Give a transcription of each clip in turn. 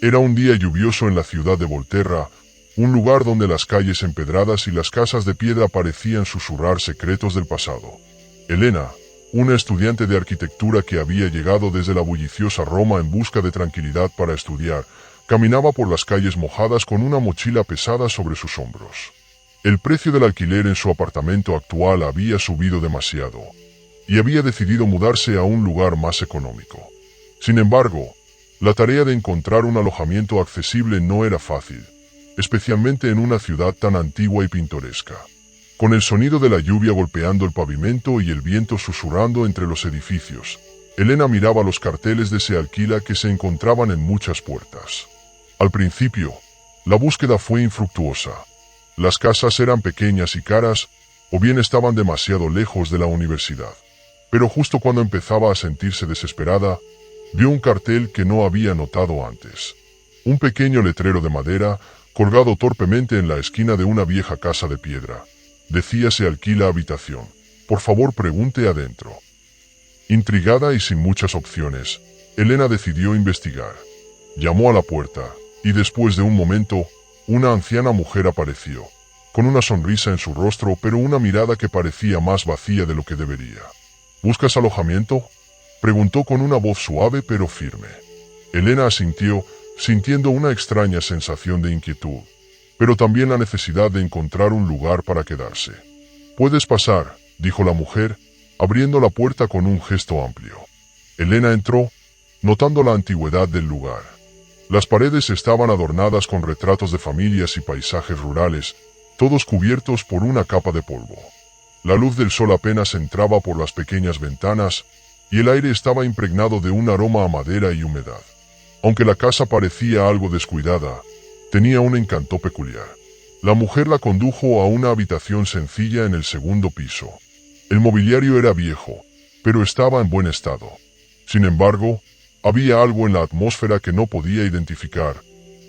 Era un día lluvioso en la ciudad de Volterra, un lugar donde las calles empedradas y las casas de piedra parecían susurrar secretos del pasado. Elena, una estudiante de arquitectura que había llegado desde la bulliciosa Roma en busca de tranquilidad para estudiar, caminaba por las calles mojadas con una mochila pesada sobre sus hombros. El precio del alquiler en su apartamento actual había subido demasiado, y había decidido mudarse a un lugar más económico. Sin embargo, la tarea de encontrar un alojamiento accesible no era fácil, especialmente en una ciudad tan antigua y pintoresca. Con el sonido de la lluvia golpeando el pavimento y el viento susurrando entre los edificios, Elena miraba los carteles de Se Alquila que se encontraban en muchas puertas. Al principio, la búsqueda fue infructuosa. Las casas eran pequeñas y caras, o bien estaban demasiado lejos de la universidad. Pero justo cuando empezaba a sentirse desesperada, vio un cartel que no había notado antes. Un pequeño letrero de madera, colgado torpemente en la esquina de una vieja casa de piedra. Decía Se alquila habitación. Por favor, pregunte adentro. Intrigada y sin muchas opciones, Elena decidió investigar. Llamó a la puerta, y después de un momento, una anciana mujer apareció, con una sonrisa en su rostro pero una mirada que parecía más vacía de lo que debería. ¿Buscas alojamiento?, preguntó con una voz suave pero firme. Elena asintió, sintiendo una extraña sensación de inquietud, pero también la necesidad de encontrar un lugar para quedarse. «Puedes pasar», dijo la mujer, abriendo la puerta con un gesto amplio. Elena entró, notando la antigüedad del lugar. Las paredes estaban adornadas con retratos de familias y paisajes rurales, todos cubiertos por una capa de polvo. La luz del sol apenas entraba por las pequeñas ventanas, y el aire estaba impregnado de un aroma a madera y humedad. Aunque la casa parecía algo descuidada, tenía un encanto peculiar. La mujer la condujo a una habitación sencilla en el segundo piso. El mobiliario era viejo, pero estaba en buen estado. Sin embargo, había algo en la atmósfera que no podía identificar,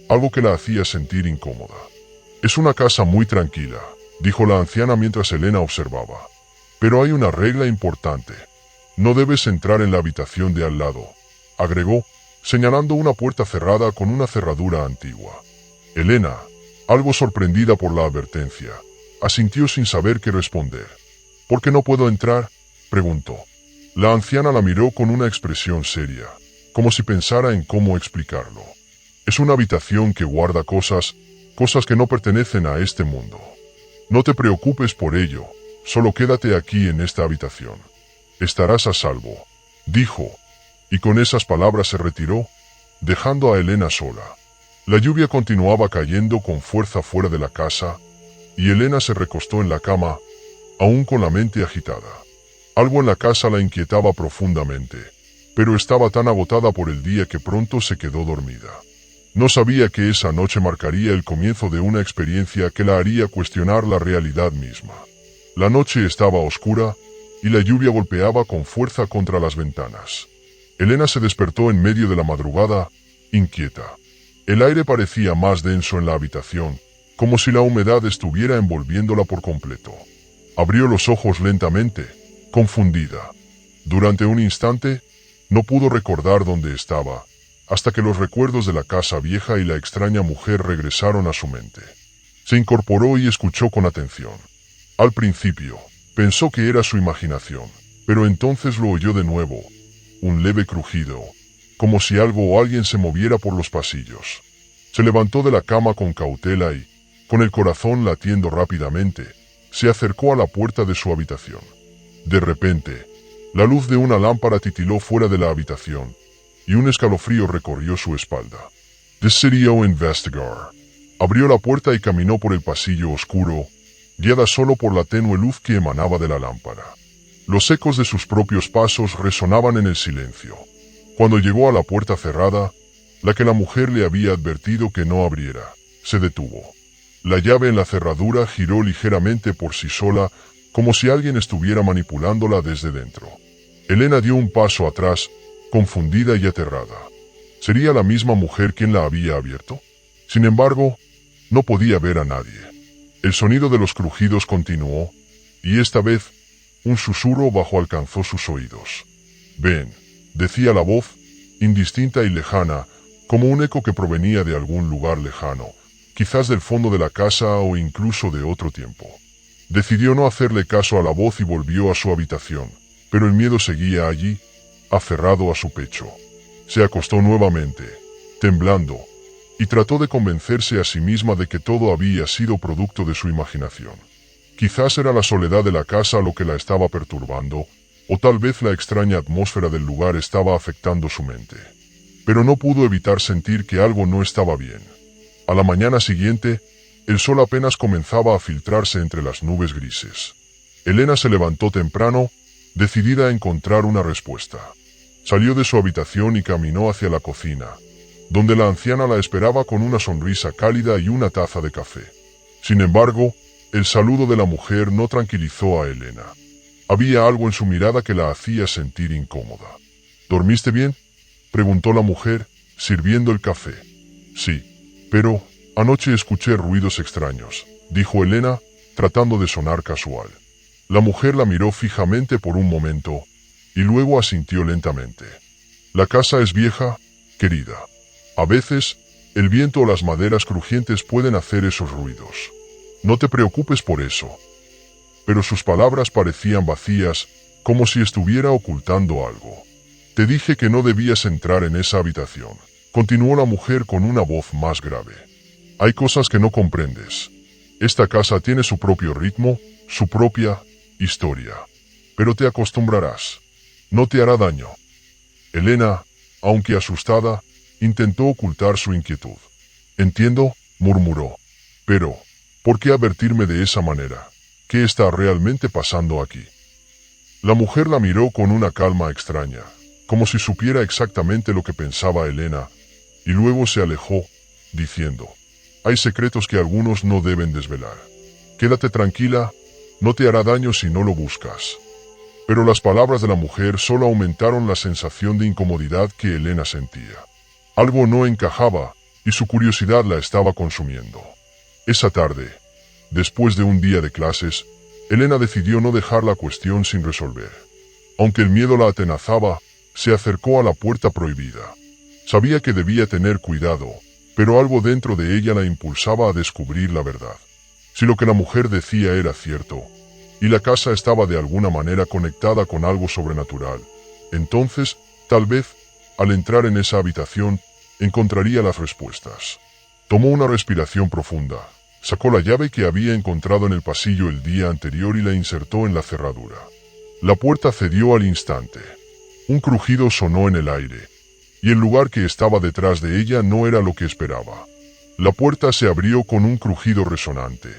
algo que la hacía sentir incómoda. «Es una casa muy tranquila», dijo la anciana mientras Elena observaba. «Pero hay una regla importante. No debes entrar en la habitación de al lado», agregó, señalando una puerta cerrada con una cerradura antigua. Elena, algo sorprendida por la advertencia, asintió sin saber qué responder. «¿Por qué no puedo entrar?», preguntó. La anciana la miró con una expresión seria, como si pensara en cómo explicarlo. «Es una habitación que guarda cosas que no pertenecen a este mundo. No te preocupes por ello, solo quédate aquí en esta habitación. Estarás a salvo», dijo, y con esas palabras se retiró, dejando a Elena sola. La lluvia continuaba cayendo con fuerza fuera de la casa, y Elena se recostó en la cama, aún con la mente agitada. Algo en la casa la inquietaba profundamente, pero estaba tan agotada por el día que pronto se quedó dormida. No sabía que esa noche marcaría el comienzo de una experiencia que la haría cuestionar la realidad misma. La noche estaba oscura, y la lluvia golpeaba con fuerza contra las ventanas. Elena se despertó en medio de la madrugada, inquieta. El aire parecía más denso en la habitación, como si la humedad estuviera envolviéndola por completo. Abrió los ojos lentamente, confundida. Durante un instante, no pudo recordar dónde estaba, hasta que los recuerdos de la casa vieja y la extraña mujer regresaron a su mente. Se incorporó y escuchó con atención. Al principio, pensó que era su imaginación, pero entonces lo oyó de nuevo, un leve crujido, como si algo o alguien se moviera por los pasillos. Se levantó de la cama con cautela y, con el corazón latiendo rápidamente, se acercó a la puerta de su habitación. De repente, la luz de una lámpara titiló fuera de la habitación, y un escalofrío recorrió su espalda. Decidió investigar. Abrió la puerta y caminó por el pasillo oscuro, guiada solo por la tenue luz que emanaba de la lámpara. Los ecos de sus propios pasos resonaban en el silencio. Cuando llegó a la puerta cerrada, la que la mujer le había advertido que no abriera, se detuvo. La llave en la cerradura giró ligeramente por sí sola, como si alguien estuviera manipulándola desde dentro. Elena dio un paso atrás, confundida y aterrada. ¿Sería la misma mujer quien la había abierto? Sin embargo, no podía ver a nadie. El sonido de los crujidos continuó, y esta vez, un susurro bajo alcanzó sus oídos. «Ven», decía la voz, indistinta y lejana, como un eco que provenía de algún lugar lejano, quizás del fondo de la casa o incluso de otro tiempo. Decidió no hacerle caso a la voz y volvió a su habitación, pero el miedo seguía allí, aferrado a su pecho. Se acostó nuevamente, temblando, y trató de convencerse a sí misma de que todo había sido producto de su imaginación. Quizás era la soledad de la casa lo que la estaba perturbando, o tal vez la extraña atmósfera del lugar estaba afectando su mente. Pero no pudo evitar sentir que algo no estaba bien. A la mañana siguiente, el sol apenas comenzaba a filtrarse entre las nubes grises. Elena se levantó temprano, decidida a encontrar una respuesta. Salió de su habitación y caminó hacia la cocina, donde la anciana la esperaba con una sonrisa cálida y una taza de café. Sin embargo, el saludo de la mujer no tranquilizó a Elena. Había algo en su mirada que la hacía sentir incómoda. ¿Dormiste bien?, preguntó la mujer, sirviendo el café. Sí, pero anoche escuché ruidos extraños, dijo Elena, tratando de sonar casual. La mujer la miró fijamente por un momento, y luego asintió lentamente. La casa es vieja, querida. A veces, el viento o las maderas crujientes pueden hacer esos ruidos. No te preocupes por eso. Pero sus palabras parecían vacías, como si estuviera ocultando algo. Te dije que no debías entrar en esa habitación, continuó la mujer con una voz más grave. Hay cosas que no comprendes. Esta casa tiene su propio ritmo, su propia historia. Pero te acostumbrarás. No te hará daño. Elena, aunque asustada, intentó ocultar su inquietud. Entiendo, murmuró. Pero, ¿por qué advertirme de esa manera? ¿Qué está realmente pasando aquí? La mujer la miró con una calma extraña, como si supiera exactamente lo que pensaba Elena, y luego se alejó, diciendo, hay secretos que algunos no deben desvelar. Quédate tranquila, no te hará daño si no lo buscas. Pero las palabras de la mujer solo aumentaron la sensación de incomodidad que Elena sentía. Algo no encajaba, y su curiosidad la estaba consumiendo. Esa tarde, después de un día de clases, Elena decidió no dejar la cuestión sin resolver. Aunque el miedo la atenazaba, se acercó a la puerta prohibida. Sabía que debía tener cuidado, pero algo dentro de ella la impulsaba a descubrir la verdad. Si lo que la mujer decía era cierto, y la casa estaba de alguna manera conectada con algo sobrenatural, entonces, tal vez, al entrar en esa habitación, encontraría las respuestas. Tomó una respiración profunda. Sacó la llave que había encontrado en el pasillo el día anterior y la insertó en la cerradura. La puerta cedió al instante. Un crujido sonó en el aire, y el lugar que estaba detrás de ella no era lo que esperaba. La puerta se abrió con un crujido resonante,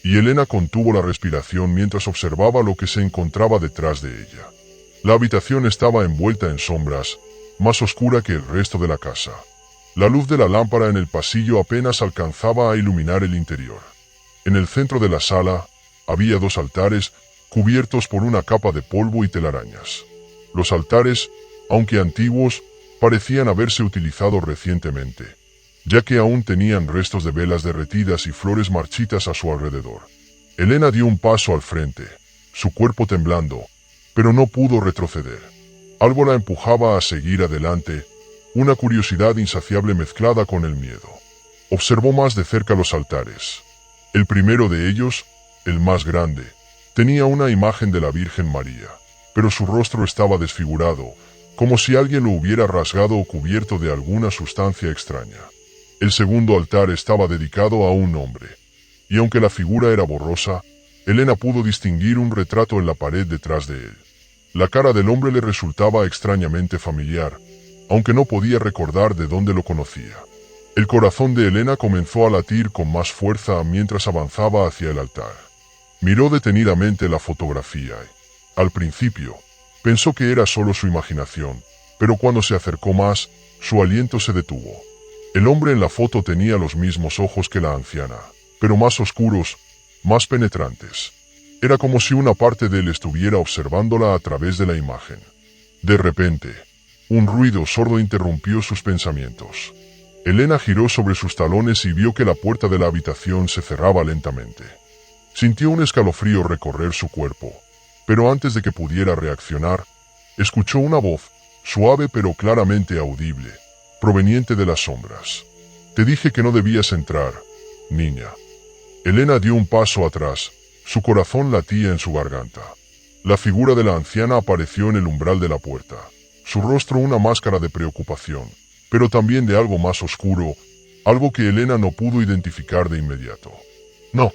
y Elena contuvo la respiración mientras observaba lo que se encontraba detrás de ella. La habitación estaba envuelta en sombras, más oscura que el resto de la casa. La luz de la lámpara en el pasillo apenas alcanzaba a iluminar el interior. En el centro de la sala, había dos altares, cubiertos por una capa de polvo y telarañas. Los altares, aunque antiguos, parecían haberse utilizado recientemente, ya que aún tenían restos de velas derretidas y flores marchitas a su alrededor. Elena dio un paso al frente, su cuerpo temblando, pero no pudo retroceder. Algo la empujaba a seguir adelante, una curiosidad insaciable mezclada con el miedo. Observó más de cerca los altares. El primero de ellos, el más grande, tenía una imagen de la Virgen María, pero su rostro estaba desfigurado, como si alguien lo hubiera rasgado o cubierto de alguna sustancia extraña. El segundo altar estaba dedicado a un hombre, y aunque la figura era borrosa, Elena pudo distinguir un retrato en la pared detrás de él. La cara del hombre le resultaba extrañamente familiar, aunque no podía recordar de dónde lo conocía. El corazón de Elena comenzó a latir con más fuerza mientras avanzaba hacia el altar. Miró detenidamente la fotografía y, al principio, pensó que era solo su imaginación, pero cuando se acercó más, su aliento se detuvo. El hombre en la foto tenía los mismos ojos que la anciana, pero más oscuros, más penetrantes. Era como si una parte de él estuviera observándola a través de la imagen. De repente, un ruido sordo interrumpió sus pensamientos. Elena giró sobre sus talones y vio que la puerta de la habitación se cerraba lentamente. Sintió un escalofrío recorrer su cuerpo, pero antes de que pudiera reaccionar, escuchó una voz, suave pero claramente audible, proveniente de las sombras. Te dije que no debías entrar, niña. Elena dio un paso atrás, su corazón latía en su garganta. La figura de la anciana apareció en el umbral de la puerta, su rostro una máscara de preocupación, pero también de algo más oscuro, algo que Elena no pudo identificar de inmediato. No,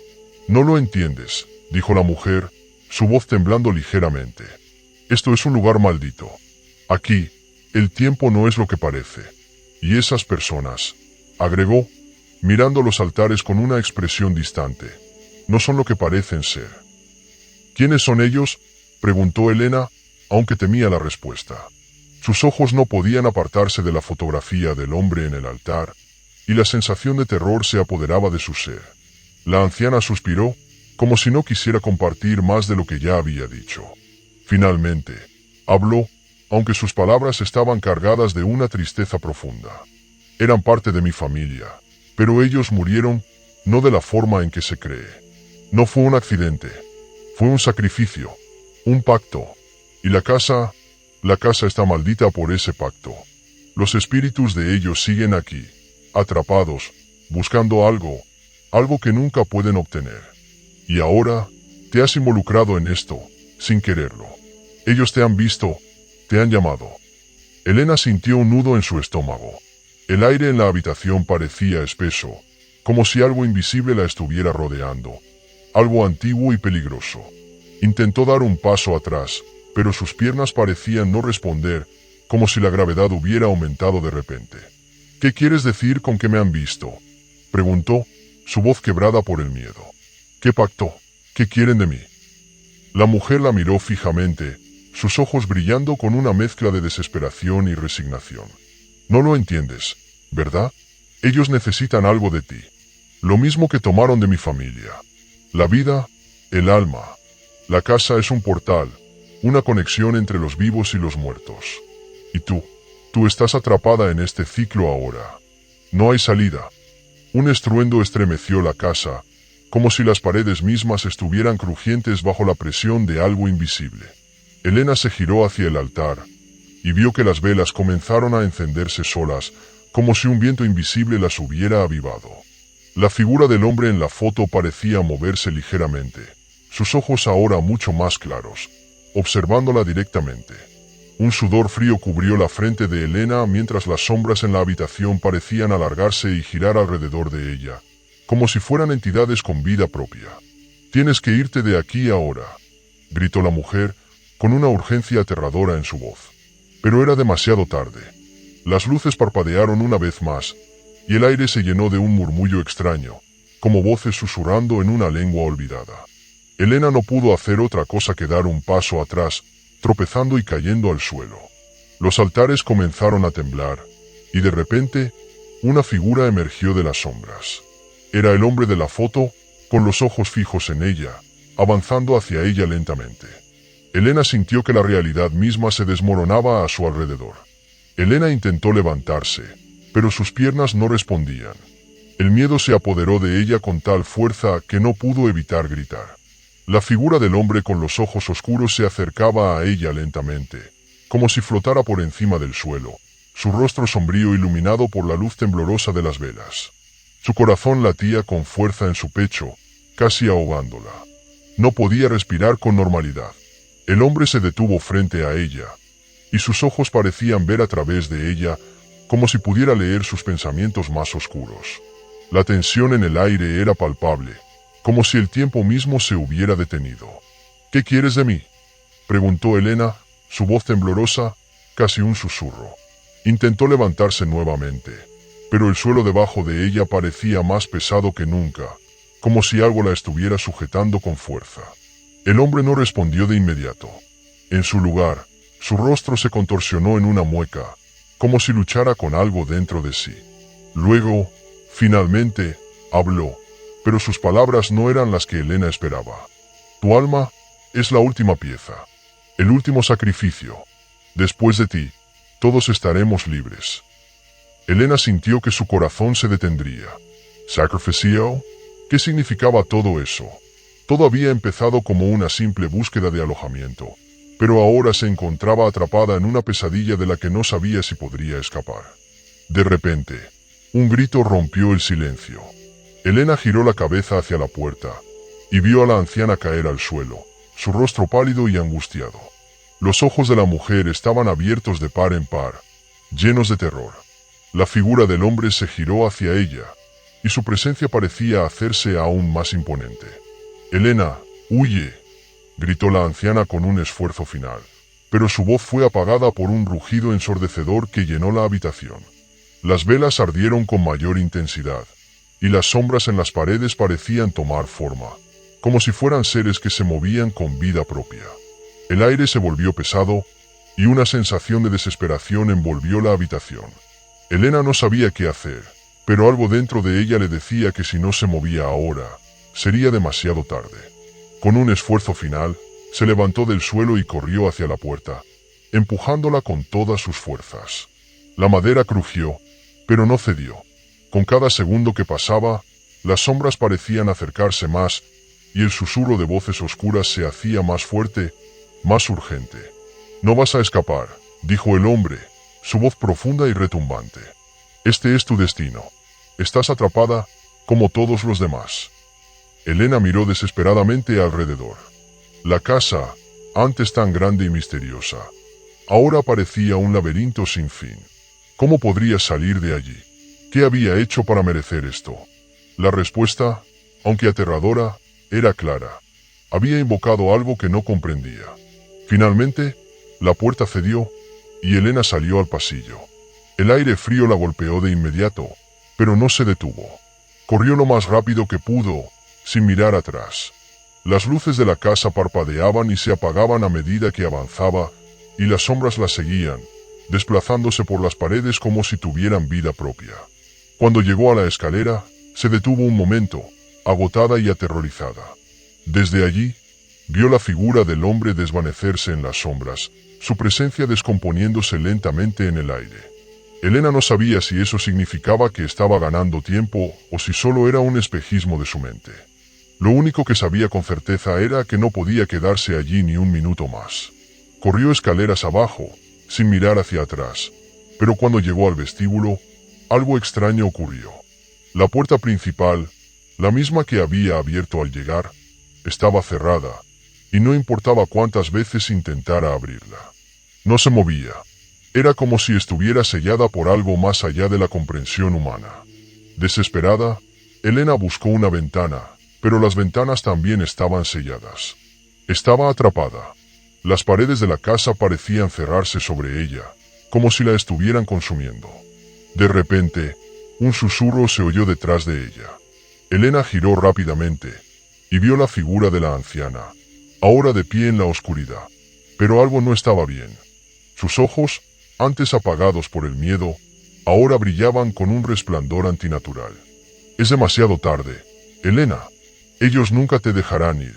no lo entiendes, dijo la mujer, su voz temblando ligeramente. Esto es un lugar maldito. Aquí, el tiempo no es lo que parece. Y esas personas, agregó, mirando los altares con una expresión distante, no son lo que parecen ser. ¿Quiénes son ellos?, preguntó Elena, aunque temía la respuesta. Sus ojos no podían apartarse de la fotografía del hombre en el altar, y la sensación de terror se apoderaba de su ser. La anciana suspiró, como si no quisiera compartir más de lo que ya había dicho. Finalmente, habló, aunque sus palabras estaban cargadas de una tristeza profunda. Eran parte de mi familia, pero ellos murieron, no de la forma en que se cree. No fue un accidente, fue un sacrificio, un pacto, y la casa está maldita por ese pacto. Los espíritus de ellos siguen aquí, atrapados, buscando algo que nunca pueden obtener. Y ahora, te has involucrado en esto, sin quererlo. Ellos te han visto, te han llamado. Elena sintió un nudo en su estómago. El aire en la habitación parecía espeso, como si algo invisible la estuviera rodeando, algo antiguo y peligroso. Intentó dar un paso atrás, pero sus piernas parecían no responder, como si la gravedad hubiera aumentado de repente. ¿Qué quieres decir con que me han visto?, preguntó, su voz quebrada por el miedo. ¿Qué pacto? ¿Qué quieren de mí? La mujer la miró fijamente, sus ojos brillando con una mezcla de desesperación y resignación. No lo entiendes, ¿verdad? Ellos necesitan algo de ti. Lo mismo que tomaron de mi familia. La vida, el alma. La casa es un portal, una conexión entre los vivos y los muertos. Y tú estás atrapada en este ciclo ahora. No hay salida. Un estruendo estremeció la casa, como si las paredes mismas estuvieran crujientes bajo la presión de algo invisible. Elena se giró hacia el altar, y vio que las velas comenzaron a encenderse solas, como si un viento invisible las hubiera avivado. La figura del hombre en la foto parecía moverse ligeramente, sus ojos ahora mucho más claros, observándola directamente. Un sudor frío cubrió la frente de Elena mientras las sombras en la habitación parecían alargarse y girar alrededor de ella, como si fueran entidades con vida propia. «Tienes que irte de aquí ahora», gritó la mujer, con una urgencia aterradora en su voz. Pero era demasiado tarde. Las luces parpadearon una vez más, y el aire se llenó de un murmullo extraño, como voces susurrando en una lengua olvidada. Elena no pudo hacer otra cosa que dar un paso atrás, tropezando y cayendo al suelo. Los altares comenzaron a temblar, y de repente, una figura emergió de las sombras. Era el hombre de la foto, con los ojos fijos en ella, avanzando hacia ella lentamente. Elena sintió que la realidad misma se desmoronaba a su alrededor. Elena intentó levantarse, pero sus piernas no respondían. El miedo se apoderó de ella con tal fuerza que no pudo evitar gritar. La figura del hombre con los ojos oscuros se acercaba a ella lentamente, como si flotara por encima del suelo, su rostro sombrío iluminado por la luz temblorosa de las velas. Su corazón latía con fuerza en su pecho, casi ahogándola. No podía respirar con normalidad. El hombre se detuvo frente a ella, y sus ojos parecían ver a través de ella, como si pudiera leer sus pensamientos más oscuros. La tensión en el aire era palpable, como si el tiempo mismo se hubiera detenido. «¿Qué quieres de mí?», preguntó Elena, su voz temblorosa, casi un susurro. Intentó levantarse nuevamente, pero el suelo debajo de ella parecía más pesado que nunca, como si algo la estuviera sujetando con fuerza. El hombre no respondió de inmediato. En su lugar, su rostro se contorsionó en una mueca, como si luchara con algo dentro de sí. Luego, finalmente, habló, pero sus palabras no eran las que Elena esperaba. «Tu alma es la última pieza, el último sacrificio. Después de ti, todos estaremos libres». Elena sintió que su corazón se detendría. ¿Sacrificio? ¿Qué significaba todo eso? Todo había empezado como una simple búsqueda de alojamiento, pero ahora se encontraba atrapada en una pesadilla de la que no sabía si podría escapar. De repente, un grito rompió el silencio. Elena giró la cabeza hacia la puerta y vio a la anciana caer al suelo, su rostro pálido y angustiado. Los ojos de la mujer estaban abiertos de par en par, llenos de terror. La figura del hombre se giró hacia ella, y su presencia parecía hacerse aún más imponente. «Elena, huye», gritó la anciana con un esfuerzo final, pero su voz fue apagada por un rugido ensordecedor que llenó la habitación. Las velas ardieron con mayor intensidad, y las sombras en las paredes parecían tomar forma, como si fueran seres que se movían con vida propia. El aire se volvió pesado, y una sensación de desesperación envolvió la habitación. Elena no sabía qué hacer, pero algo dentro de ella le decía que si no se movía ahora, sería demasiado tarde. Con un esfuerzo final, se levantó del suelo y corrió hacia la puerta, empujándola con todas sus fuerzas. La madera crujió, pero no cedió. Con cada segundo que pasaba, las sombras parecían acercarse más, y el susurro de voces oscuras se hacía más fuerte, más urgente. «No vas a escapar», dijo el hombre, su voz profunda y retumbante. «Este es tu destino. Estás atrapada, como todos los demás». Elena miró desesperadamente alrededor. La casa, antes tan grande y misteriosa, ahora parecía un laberinto sin fin. ¿Cómo podría salir de allí? ¿Qué había hecho para merecer esto? La respuesta, aunque aterradora, era clara. Había invocado algo que no comprendía. Finalmente, la puerta cedió, y Elena salió al pasillo. El aire frío la golpeó de inmediato, pero no se detuvo. Corrió lo más rápido que pudo, sin mirar atrás. Las luces de la casa parpadeaban y se apagaban a medida que avanzaba, y las sombras la seguían, desplazándose por las paredes como si tuvieran vida propia. Cuando llegó a la escalera, se detuvo un momento, agotada y aterrorizada. Desde allí, vio la figura del hombre desvanecerse en las sombras, su presencia descomponiéndose lentamente en el aire. Elena no sabía si eso significaba que estaba ganando tiempo o si solo era un espejismo de su mente. Lo único que sabía con certeza era que no podía quedarse allí ni un minuto más. Corrió escaleras abajo, sin mirar hacia atrás, pero cuando llegó al vestíbulo, algo extraño ocurrió. La puerta principal, la misma que había abierto al llegar, estaba cerrada, y no importaba cuántas veces intentara abrirla. No se movía. Era como si estuviera sellada por algo más allá de la comprensión humana. Desesperada, Elena buscó una ventana, pero las ventanas también estaban selladas. Estaba atrapada. Las paredes de la casa parecían cerrarse sobre ella, como si la estuvieran consumiendo. De repente, un susurro se oyó detrás de ella. Elena giró rápidamente, y vio la figura de la anciana, ahora de pie en la oscuridad. Pero algo no estaba bien. Sus ojos, antes apagados por el miedo, ahora brillaban con un resplandor antinatural. «Es demasiado tarde, Elena. Ellos nunca te dejarán ir.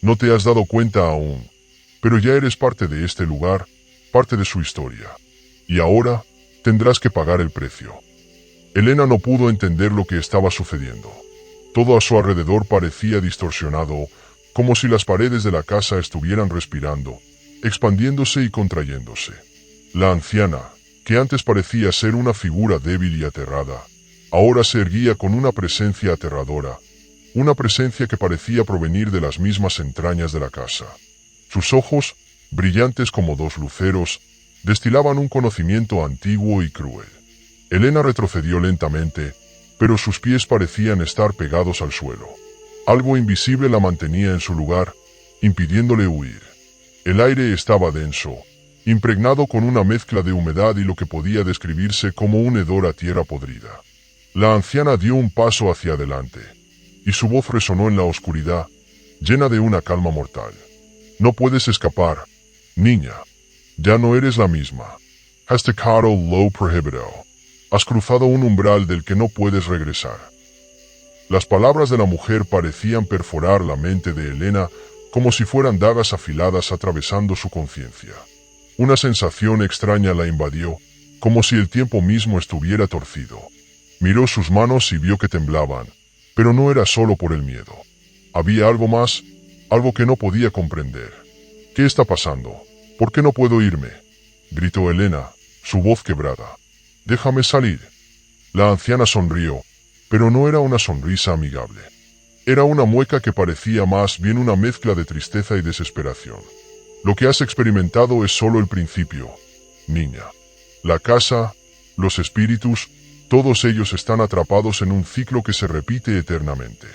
No te has dado cuenta aún, pero ya eres parte de este lugar, parte de su historia. Y ahora, tendrás que pagar el precio». Elena no pudo entender lo que estaba sucediendo. Todo a su alrededor parecía distorsionado, como si las paredes de la casa estuvieran respirando, expandiéndose y contrayéndose. La anciana, que antes parecía ser una figura débil y aterrada, ahora se erguía con una presencia aterradora, una presencia que parecía provenir de las mismas entrañas de la casa. Sus ojos, brillantes como dos luceros, destilaban un conocimiento antiguo y cruel. Elena retrocedió lentamente, pero sus pies parecían estar pegados al suelo. Algo invisible la mantenía en su lugar, impidiéndole huir. El aire estaba denso, impregnado con una mezcla de humedad y lo que podía describirse como un hedor a tierra podrida. La anciana dio un paso hacia adelante, y su voz resonó en la oscuridad, llena de una calma mortal. «No puedes escapar, niña. Ya no eres la misma. Has tocado lo prohibido. Has cruzado un umbral del que no puedes regresar». Las palabras de la mujer parecían perforar la mente de Elena como si fueran dagas afiladas atravesando su conciencia. Una sensación extraña la invadió, como si el tiempo mismo estuviera torcido. Miró sus manos y vio que temblaban, pero no era solo por el miedo. Había algo más, algo que no podía comprender. «¿Qué está pasando? ¿Por qué no puedo irme?», gritó Elena, su voz quebrada. Déjame salir. La anciana sonrió, pero no era una sonrisa amigable. Era una mueca que parecía más bien una mezcla de tristeza y desesperación. Lo que has experimentado es solo el principio, niña. La casa, los espíritus, todos ellos están atrapados en un ciclo que se repite eternamente.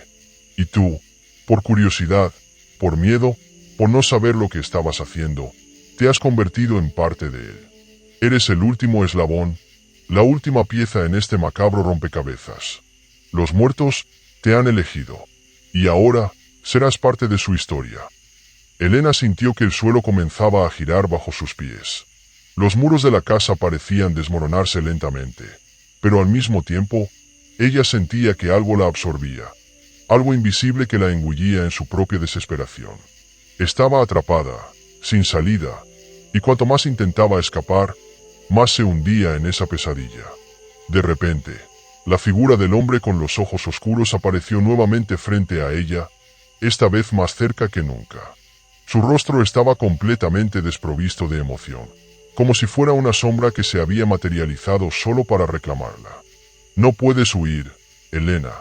Y tú, por curiosidad, por miedo, por no saber lo que estabas haciendo, te has convertido en parte de él. Eres el último eslabón, la última pieza en este macabro rompecabezas. Los muertos te han elegido, y ahora serás parte de su historia. Elena sintió que el suelo comenzaba a girar bajo sus pies. Los muros de la casa parecían desmoronarse lentamente, pero al mismo tiempo, ella sentía que algo la absorbía, algo invisible que la engullía en su propia desesperación. Estaba atrapada, sin salida, y cuanto más intentaba escapar, más se hundía en esa pesadilla. De repente, la figura del hombre con los ojos oscuros apareció nuevamente frente a ella, esta vez más cerca que nunca. Su rostro estaba completamente desprovisto de emoción, como si fuera una sombra que se había materializado solo para reclamarla. No puedes huir, Elena,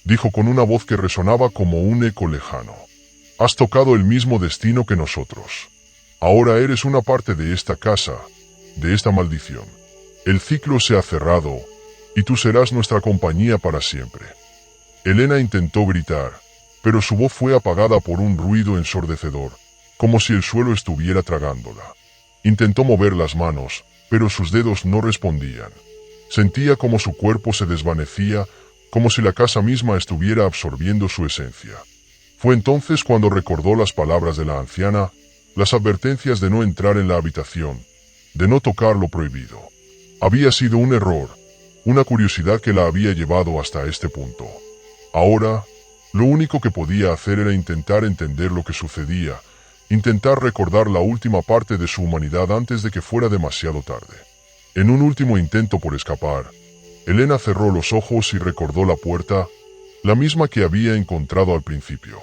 dijo con una voz que resonaba como un eco lejano. Has tocado el mismo destino que nosotros. Ahora eres una parte de esta casa, de esta maldición. El ciclo se ha cerrado, y tú serás nuestra compañía para siempre. Elena intentó gritar, pero su voz fue apagada por un ruido ensordecedor, como si el suelo estuviera tragándola. Intentó mover las manos, pero sus dedos no respondían. Sentía como su cuerpo se desvanecía, como si la casa misma estuviera absorbiendo su esencia. Fue entonces cuando recordó las palabras de la anciana, las advertencias de no entrar en la habitación, de no tocar lo prohibido. Había sido un error, una curiosidad que la había llevado hasta este punto. Ahora, lo único que podía hacer era intentar entender lo que sucedía, intentar recordar la última parte de su humanidad antes de que fuera demasiado tarde. En un último intento por escapar, Elena cerró los ojos y recordó la puerta, la misma que había encontrado al principio.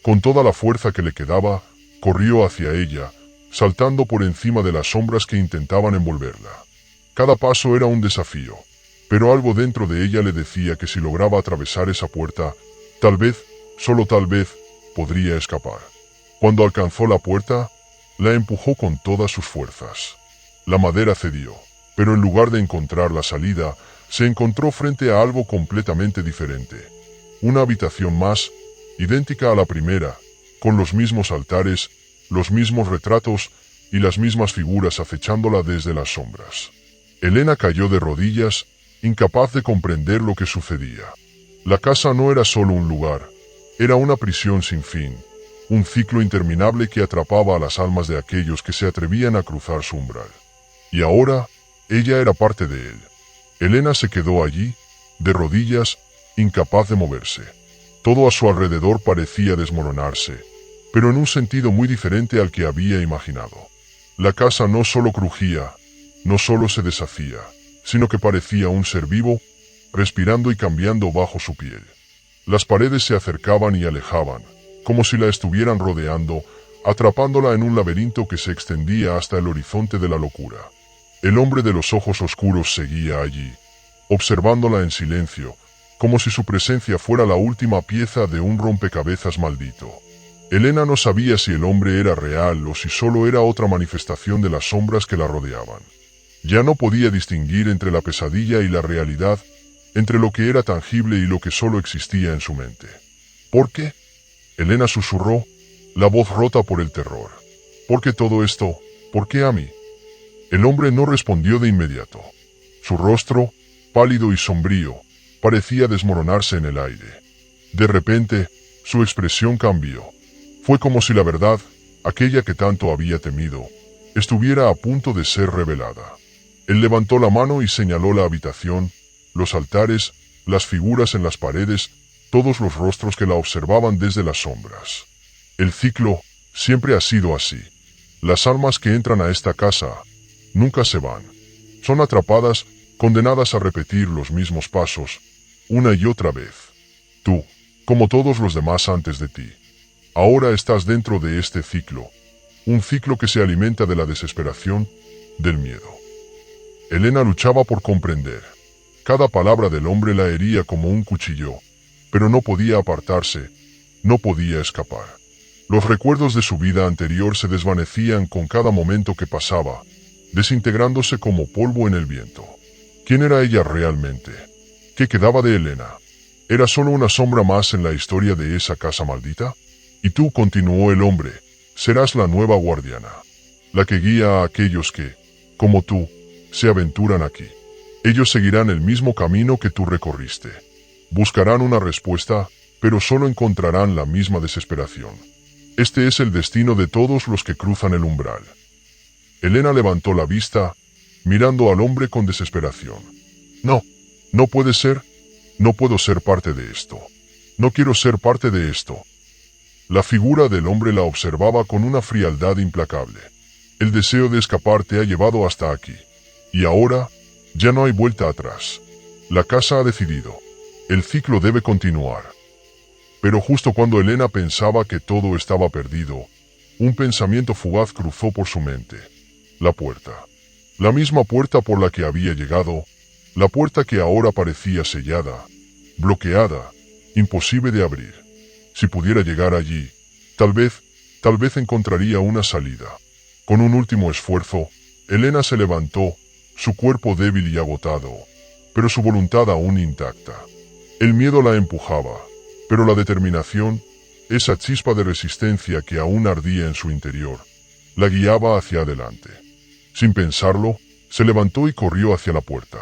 Con toda la fuerza que le quedaba, corrió hacia ella, saltando por encima de las sombras que intentaban envolverla. Cada paso era un desafío, pero algo dentro de ella le decía que si lograba atravesar esa puerta, tal vez, solo tal vez, podría escapar. Cuando alcanzó la puerta, la empujó con todas sus fuerzas. La madera cedió, pero en lugar de encontrar la salida, se encontró frente a algo completamente diferente. Una habitación más, idéntica a la primera, con los mismos altares, los mismos retratos y las mismas figuras acechándola desde las sombras. Elena cayó de rodillas, incapaz de comprender lo que sucedía. La casa no era solo un lugar, era una prisión sin fin, un ciclo interminable que atrapaba a las almas de aquellos que se atrevían a cruzar su umbral. Y ahora, ella era parte de él. Elena se quedó allí, de rodillas, incapaz de moverse. Todo a su alrededor parecía desmoronarse, pero en un sentido muy diferente al que había imaginado. La casa no solo crujía, no solo se deshacía, sino que parecía un ser vivo, respirando y cambiando bajo su piel. Las paredes se acercaban y alejaban, como si la estuvieran rodeando, atrapándola en un laberinto que se extendía hasta el horizonte de la locura. El hombre de los ojos oscuros seguía allí, observándola en silencio, como si su presencia fuera la última pieza de un rompecabezas maldito. Elena no sabía si el hombre era real o si solo era otra manifestación de las sombras que la rodeaban. Ya no podía distinguir entre la pesadilla y la realidad, entre lo que era tangible y lo que solo existía en su mente. ¿Por qué? Elena susurró, la voz rota por el terror. ¿Por qué todo esto? ¿Por qué a mí? El hombre no respondió de inmediato. Su rostro, pálido y sombrío, parecía desmoronarse en el aire. De repente, su expresión cambió. Fue como si la verdad, aquella que tanto había temido, estuviera a punto de ser revelada. Él levantó la mano y señaló la habitación, los altares, las figuras en las paredes, todos los rostros que la observaban desde las sombras. El ciclo siempre ha sido así. Las almas que entran a esta casa nunca se van. Son atrapadas, condenadas a repetir los mismos pasos, una y otra vez. Tú, como todos los demás antes de ti, ahora estás dentro de este ciclo, un ciclo que se alimenta de la desesperación, del miedo. Elena luchaba por comprender. Cada palabra del hombre la hería como un cuchillo, pero no podía apartarse, no podía escapar. Los recuerdos de su vida anterior se desvanecían con cada momento que pasaba, desintegrándose como polvo en el viento. ¿Quién era ella realmente? ¿Qué quedaba de Elena? ¿Era solo una sombra más en la historia de esa casa maldita? Y tú, continuó el hombre, serás la nueva guardiana, la que guía a aquellos que, como tú, se aventuran aquí. Ellos seguirán el mismo camino que tú recorriste. Buscarán una respuesta, pero solo encontrarán la misma desesperación. Este es el destino de todos los que cruzan el umbral. Elena levantó la vista, mirando al hombre con desesperación. No, no puede ser, no puedo ser parte de esto. No quiero ser parte de esto. La figura del hombre la observaba con una frialdad implacable. El deseo de escapar te ha llevado hasta aquí. Y ahora, ya no hay vuelta atrás. La casa ha decidido. El ciclo debe continuar. Pero justo cuando Elena pensaba que todo estaba perdido, un pensamiento fugaz cruzó por su mente. La puerta. La misma puerta por la que había llegado, la puerta que ahora parecía sellada, bloqueada, imposible de abrir. Si pudiera llegar allí, tal vez encontraría una salida. Con un último esfuerzo, Elena se levantó, su cuerpo débil y agotado, pero su voluntad aún intacta. El miedo la empujaba, pero la determinación, esa chispa de resistencia que aún ardía en su interior, la guiaba hacia adelante. Sin pensarlo, se levantó y corrió hacia la puerta.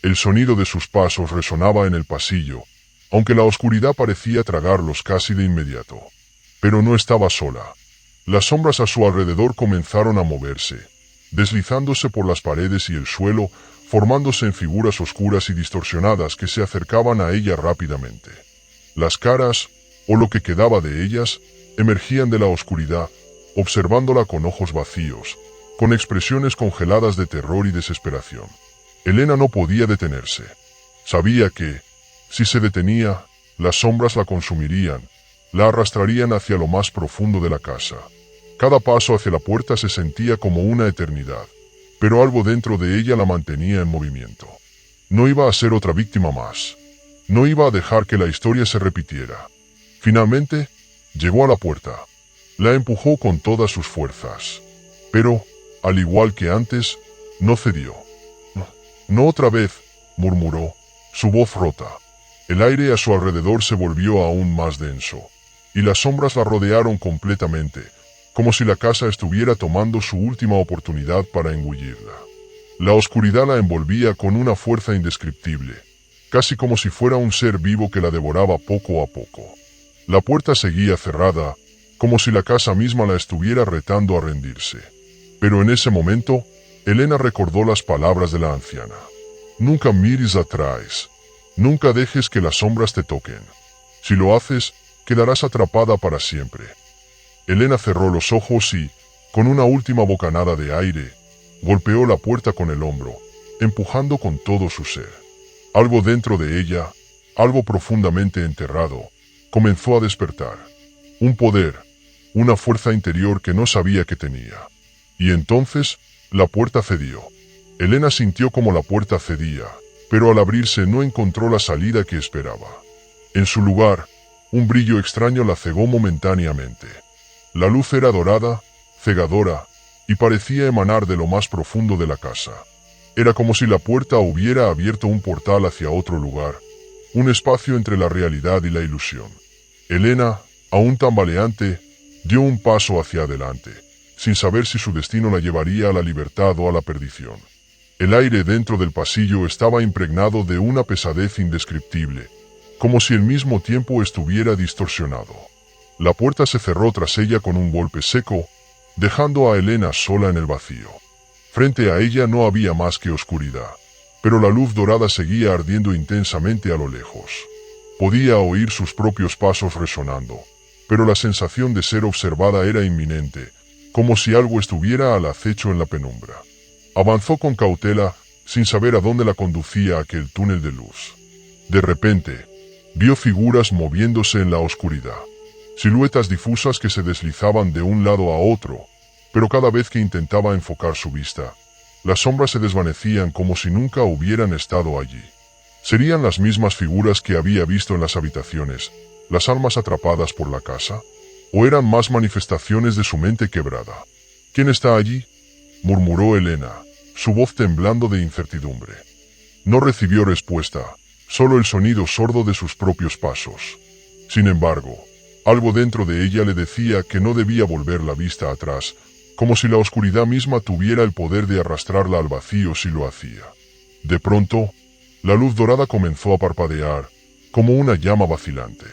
El sonido de sus pasos resonaba en el pasillo, aunque la oscuridad parecía tragarlos casi de inmediato. Pero no estaba sola. Las sombras a su alrededor comenzaron a moverse, deslizándose por las paredes y el suelo, formándose en figuras oscuras y distorsionadas que se acercaban a ella rápidamente. Las caras, o lo que quedaba de ellas, emergían de la oscuridad, observándola con ojos vacíos, con expresiones congeladas de terror y desesperación. Elena no podía detenerse. Sabía que, si se detenía, las sombras la consumirían, la arrastrarían hacia lo más profundo de la casa. Cada paso hacia la puerta se sentía como una eternidad, pero algo dentro de ella la mantenía en movimiento. No iba a ser otra víctima más. No iba a dejar que la historia se repitiera. Finalmente, llegó a la puerta. La empujó con todas sus fuerzas. Pero, al igual que antes, no cedió. No otra vez, murmuró, su voz rota. El aire a su alrededor se volvió aún más denso, y las sombras la rodearon completamente, como si la casa estuviera tomando su última oportunidad para engullirla. La oscuridad la envolvía con una fuerza indescriptible, casi como si fuera un ser vivo que la devoraba poco a poco. La puerta seguía cerrada, como si la casa misma la estuviera retando a rendirse. Pero en ese momento, Elena recordó las palabras de la anciana. Nunca mires atrás. Nunca dejes que las sombras te toquen. Si lo haces, quedarás atrapada para siempre. Elena cerró los ojos y, con una última bocanada de aire, golpeó la puerta con el hombro, empujando con todo su ser. Algo dentro de ella, algo profundamente enterrado, comenzó a despertar. Un poder, una fuerza interior que no sabía que tenía. Y entonces, la puerta cedió. Elena sintió como la puerta cedía, pero al abrirse no encontró la salida que esperaba. En su lugar, un brillo extraño la cegó momentáneamente. La luz era dorada, cegadora, y parecía emanar de lo más profundo de la casa. Era como si la puerta hubiera abierto un portal hacia otro lugar, un espacio entre la realidad y la ilusión. Elena, aún tambaleante, dio un paso hacia adelante, sin saber si su destino la llevaría a la libertad o a la perdición. El aire dentro del pasillo estaba impregnado de una pesadez indescriptible, como si el mismo tiempo estuviera distorsionado. La puerta se cerró tras ella con un golpe seco, dejando a Elena sola en el vacío. Frente a ella no había más que oscuridad, pero la luz dorada seguía ardiendo intensamente a lo lejos. Podía oír sus propios pasos resonando, pero la sensación de ser observada era inminente, como si algo estuviera al acecho en la penumbra. Avanzó con cautela, sin saber a dónde la conducía aquel túnel de luz. De repente, vio figuras moviéndose en la oscuridad. Siluetas difusas que se deslizaban de un lado a otro, pero cada vez que intentaba enfocar su vista, Las sombras se desvanecían como si nunca hubieran estado allí. ¿Serían las mismas figuras que había visto en las habitaciones, las almas atrapadas por la casa? ¿O eran más manifestaciones de su mente quebrada? ¿Quién está allí?, murmuró Elena, su voz temblando de incertidumbre. No recibió respuesta, solo el sonido sordo de sus propios pasos. Sin embargo, algo dentro de ella le decía que no debía volver la vista atrás, como si la oscuridad misma tuviera el poder de arrastrarla al vacío si lo hacía. De pronto, la luz dorada comenzó a parpadear, como una llama vacilante.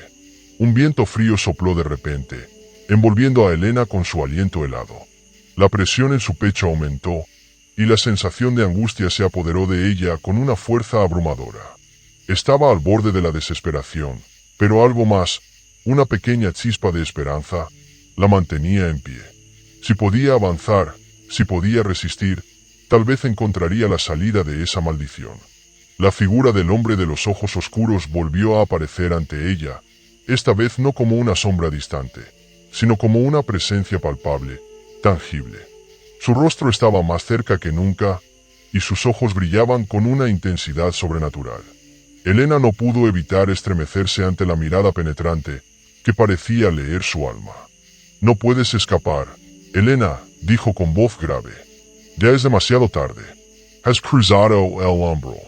Un viento frío sopló de repente, envolviendo a Elena con su aliento helado. La presión en su pecho aumentó, y la sensación de angustia se apoderó de ella con una fuerza abrumadora. Estaba al borde de la desesperación, pero algo más, una pequeña chispa de esperanza, la mantenía en pie. Si podía avanzar, si podía resistir, tal vez encontraría la salida de esa maldición. La figura del hombre de los ojos oscuros volvió a aparecer ante ella, esta vez no como una sombra distante, sino como una presencia palpable, tangible. Su rostro estaba más cerca que nunca, y sus ojos brillaban con una intensidad sobrenatural. Elena no pudo evitar estremecerse ante la mirada penetrante, que parecía leer su alma. «No puedes escapar, Elena», dijo con voz grave. «Ya es demasiado tarde. Has cruzado el umbral.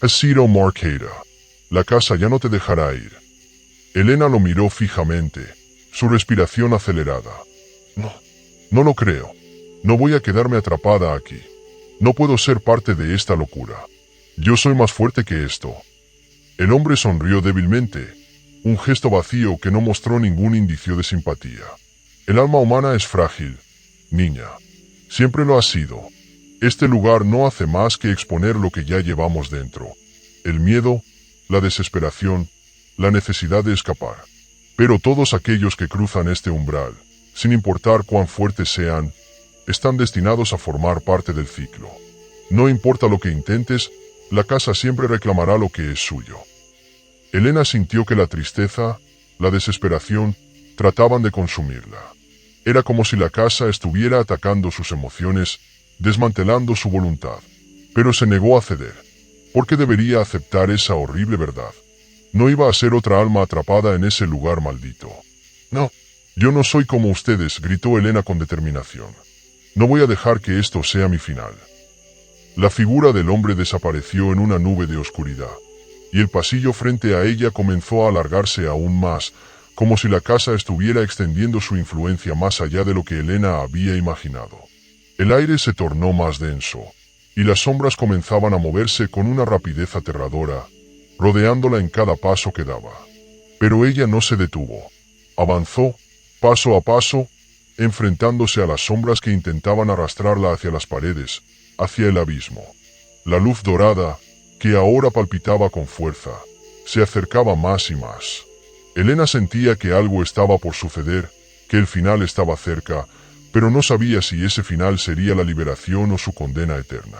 Has sido marcada. La casa ya no te dejará ir». Elena lo miró fijamente, su respiración acelerada. No lo creo. No voy a quedarme atrapada aquí. No puedo ser parte de esta locura. Yo soy más fuerte que esto». El hombre sonrió débilmente, un gesto vacío que no mostró ningún indicio de simpatía. «El alma humana es frágil, niña. Siempre lo ha sido. Este lugar no hace más que exponer lo que ya llevamos dentro. El miedo, la desesperación, la necesidad de escapar. Pero todos aquellos que cruzan este umbral, sin importar cuán fuertes sean, están destinados a formar parte del ciclo. No importa lo que intentes, la casa siempre reclamará lo que es suyo». Elena sintió que la tristeza, la desesperación, trataban de consumirla. Era como si la casa estuviera atacando sus emociones, desmantelando su voluntad. Pero se negó a ceder. ¿Por qué debería aceptar esa horrible verdad? No iba a ser otra alma atrapada en ese lugar maldito. «No, yo no soy como ustedes», gritó Elena con determinación. «No voy a dejar que esto sea mi final». La figura del hombre desapareció en una nube de oscuridad, y el pasillo frente a ella comenzó a alargarse aún más, como si la casa estuviera extendiendo su influencia más allá de lo que Elena había imaginado. El aire se tornó más denso, y las sombras comenzaban a moverse con una rapidez aterradora, rodeándola en cada paso que daba. Pero ella no se detuvo. Avanzó, paso a paso, enfrentándose a las sombras que intentaban arrastrarla hacia las paredes, hacia el abismo. La luz dorada, que ahora palpitaba con fuerza, se acercaba más y más. Elena sentía que algo estaba por suceder, que el final estaba cerca, pero no sabía si ese final sería la liberación o su condena eterna.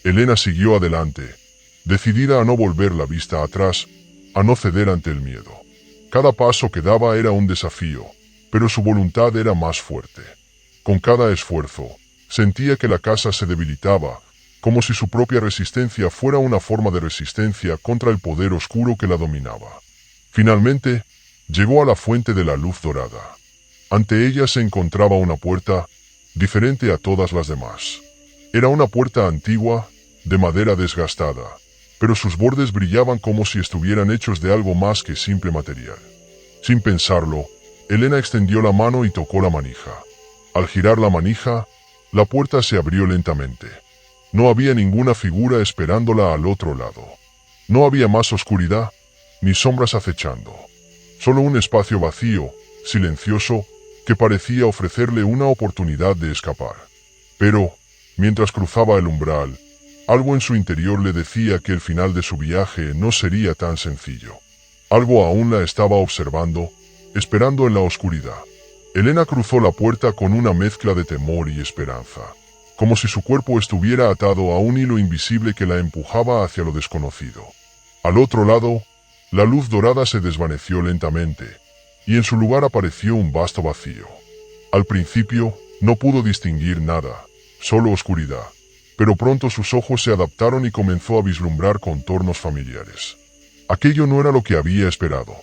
Elena siguió adelante, decidida a no volver la vista atrás, a no ceder ante el miedo. Cada paso que daba era un desafío, pero su voluntad era más fuerte. Con cada esfuerzo, sentía que la casa se debilitaba, como si su propia resistencia fuera una forma de resistencia contra el poder oscuro que la dominaba. Finalmente, llegó a la fuente de la luz dorada. Ante ella se encontraba una puerta, diferente a todas las demás. Era una puerta antigua, de madera desgastada, pero sus bordes brillaban como si estuvieran hechos de algo más que simple material. Sin pensarlo, Elena extendió la mano y tocó la manija. Al girar la manija, la puerta se abrió lentamente. No había ninguna figura esperándola al otro lado. No había más oscuridad, ni sombras acechando. Solo un espacio vacío, silencioso, que parecía ofrecerle una oportunidad de escapar. Pero, mientras cruzaba el umbral, algo en su interior le decía que el final de su viaje no sería tan sencillo. Algo aún la estaba observando, esperando en la oscuridad. Elena cruzó la puerta con una mezcla de temor y esperanza, como si su cuerpo estuviera atado a un hilo invisible que la empujaba hacia lo desconocido. Al otro lado, la luz dorada se desvaneció lentamente, y en su lugar apareció un vasto vacío. Al principio, no pudo distinguir nada, solo oscuridad. pero pronto sus ojos se adaptaron y comenzó a vislumbrar contornos familiares. Aquello no era lo que había esperado.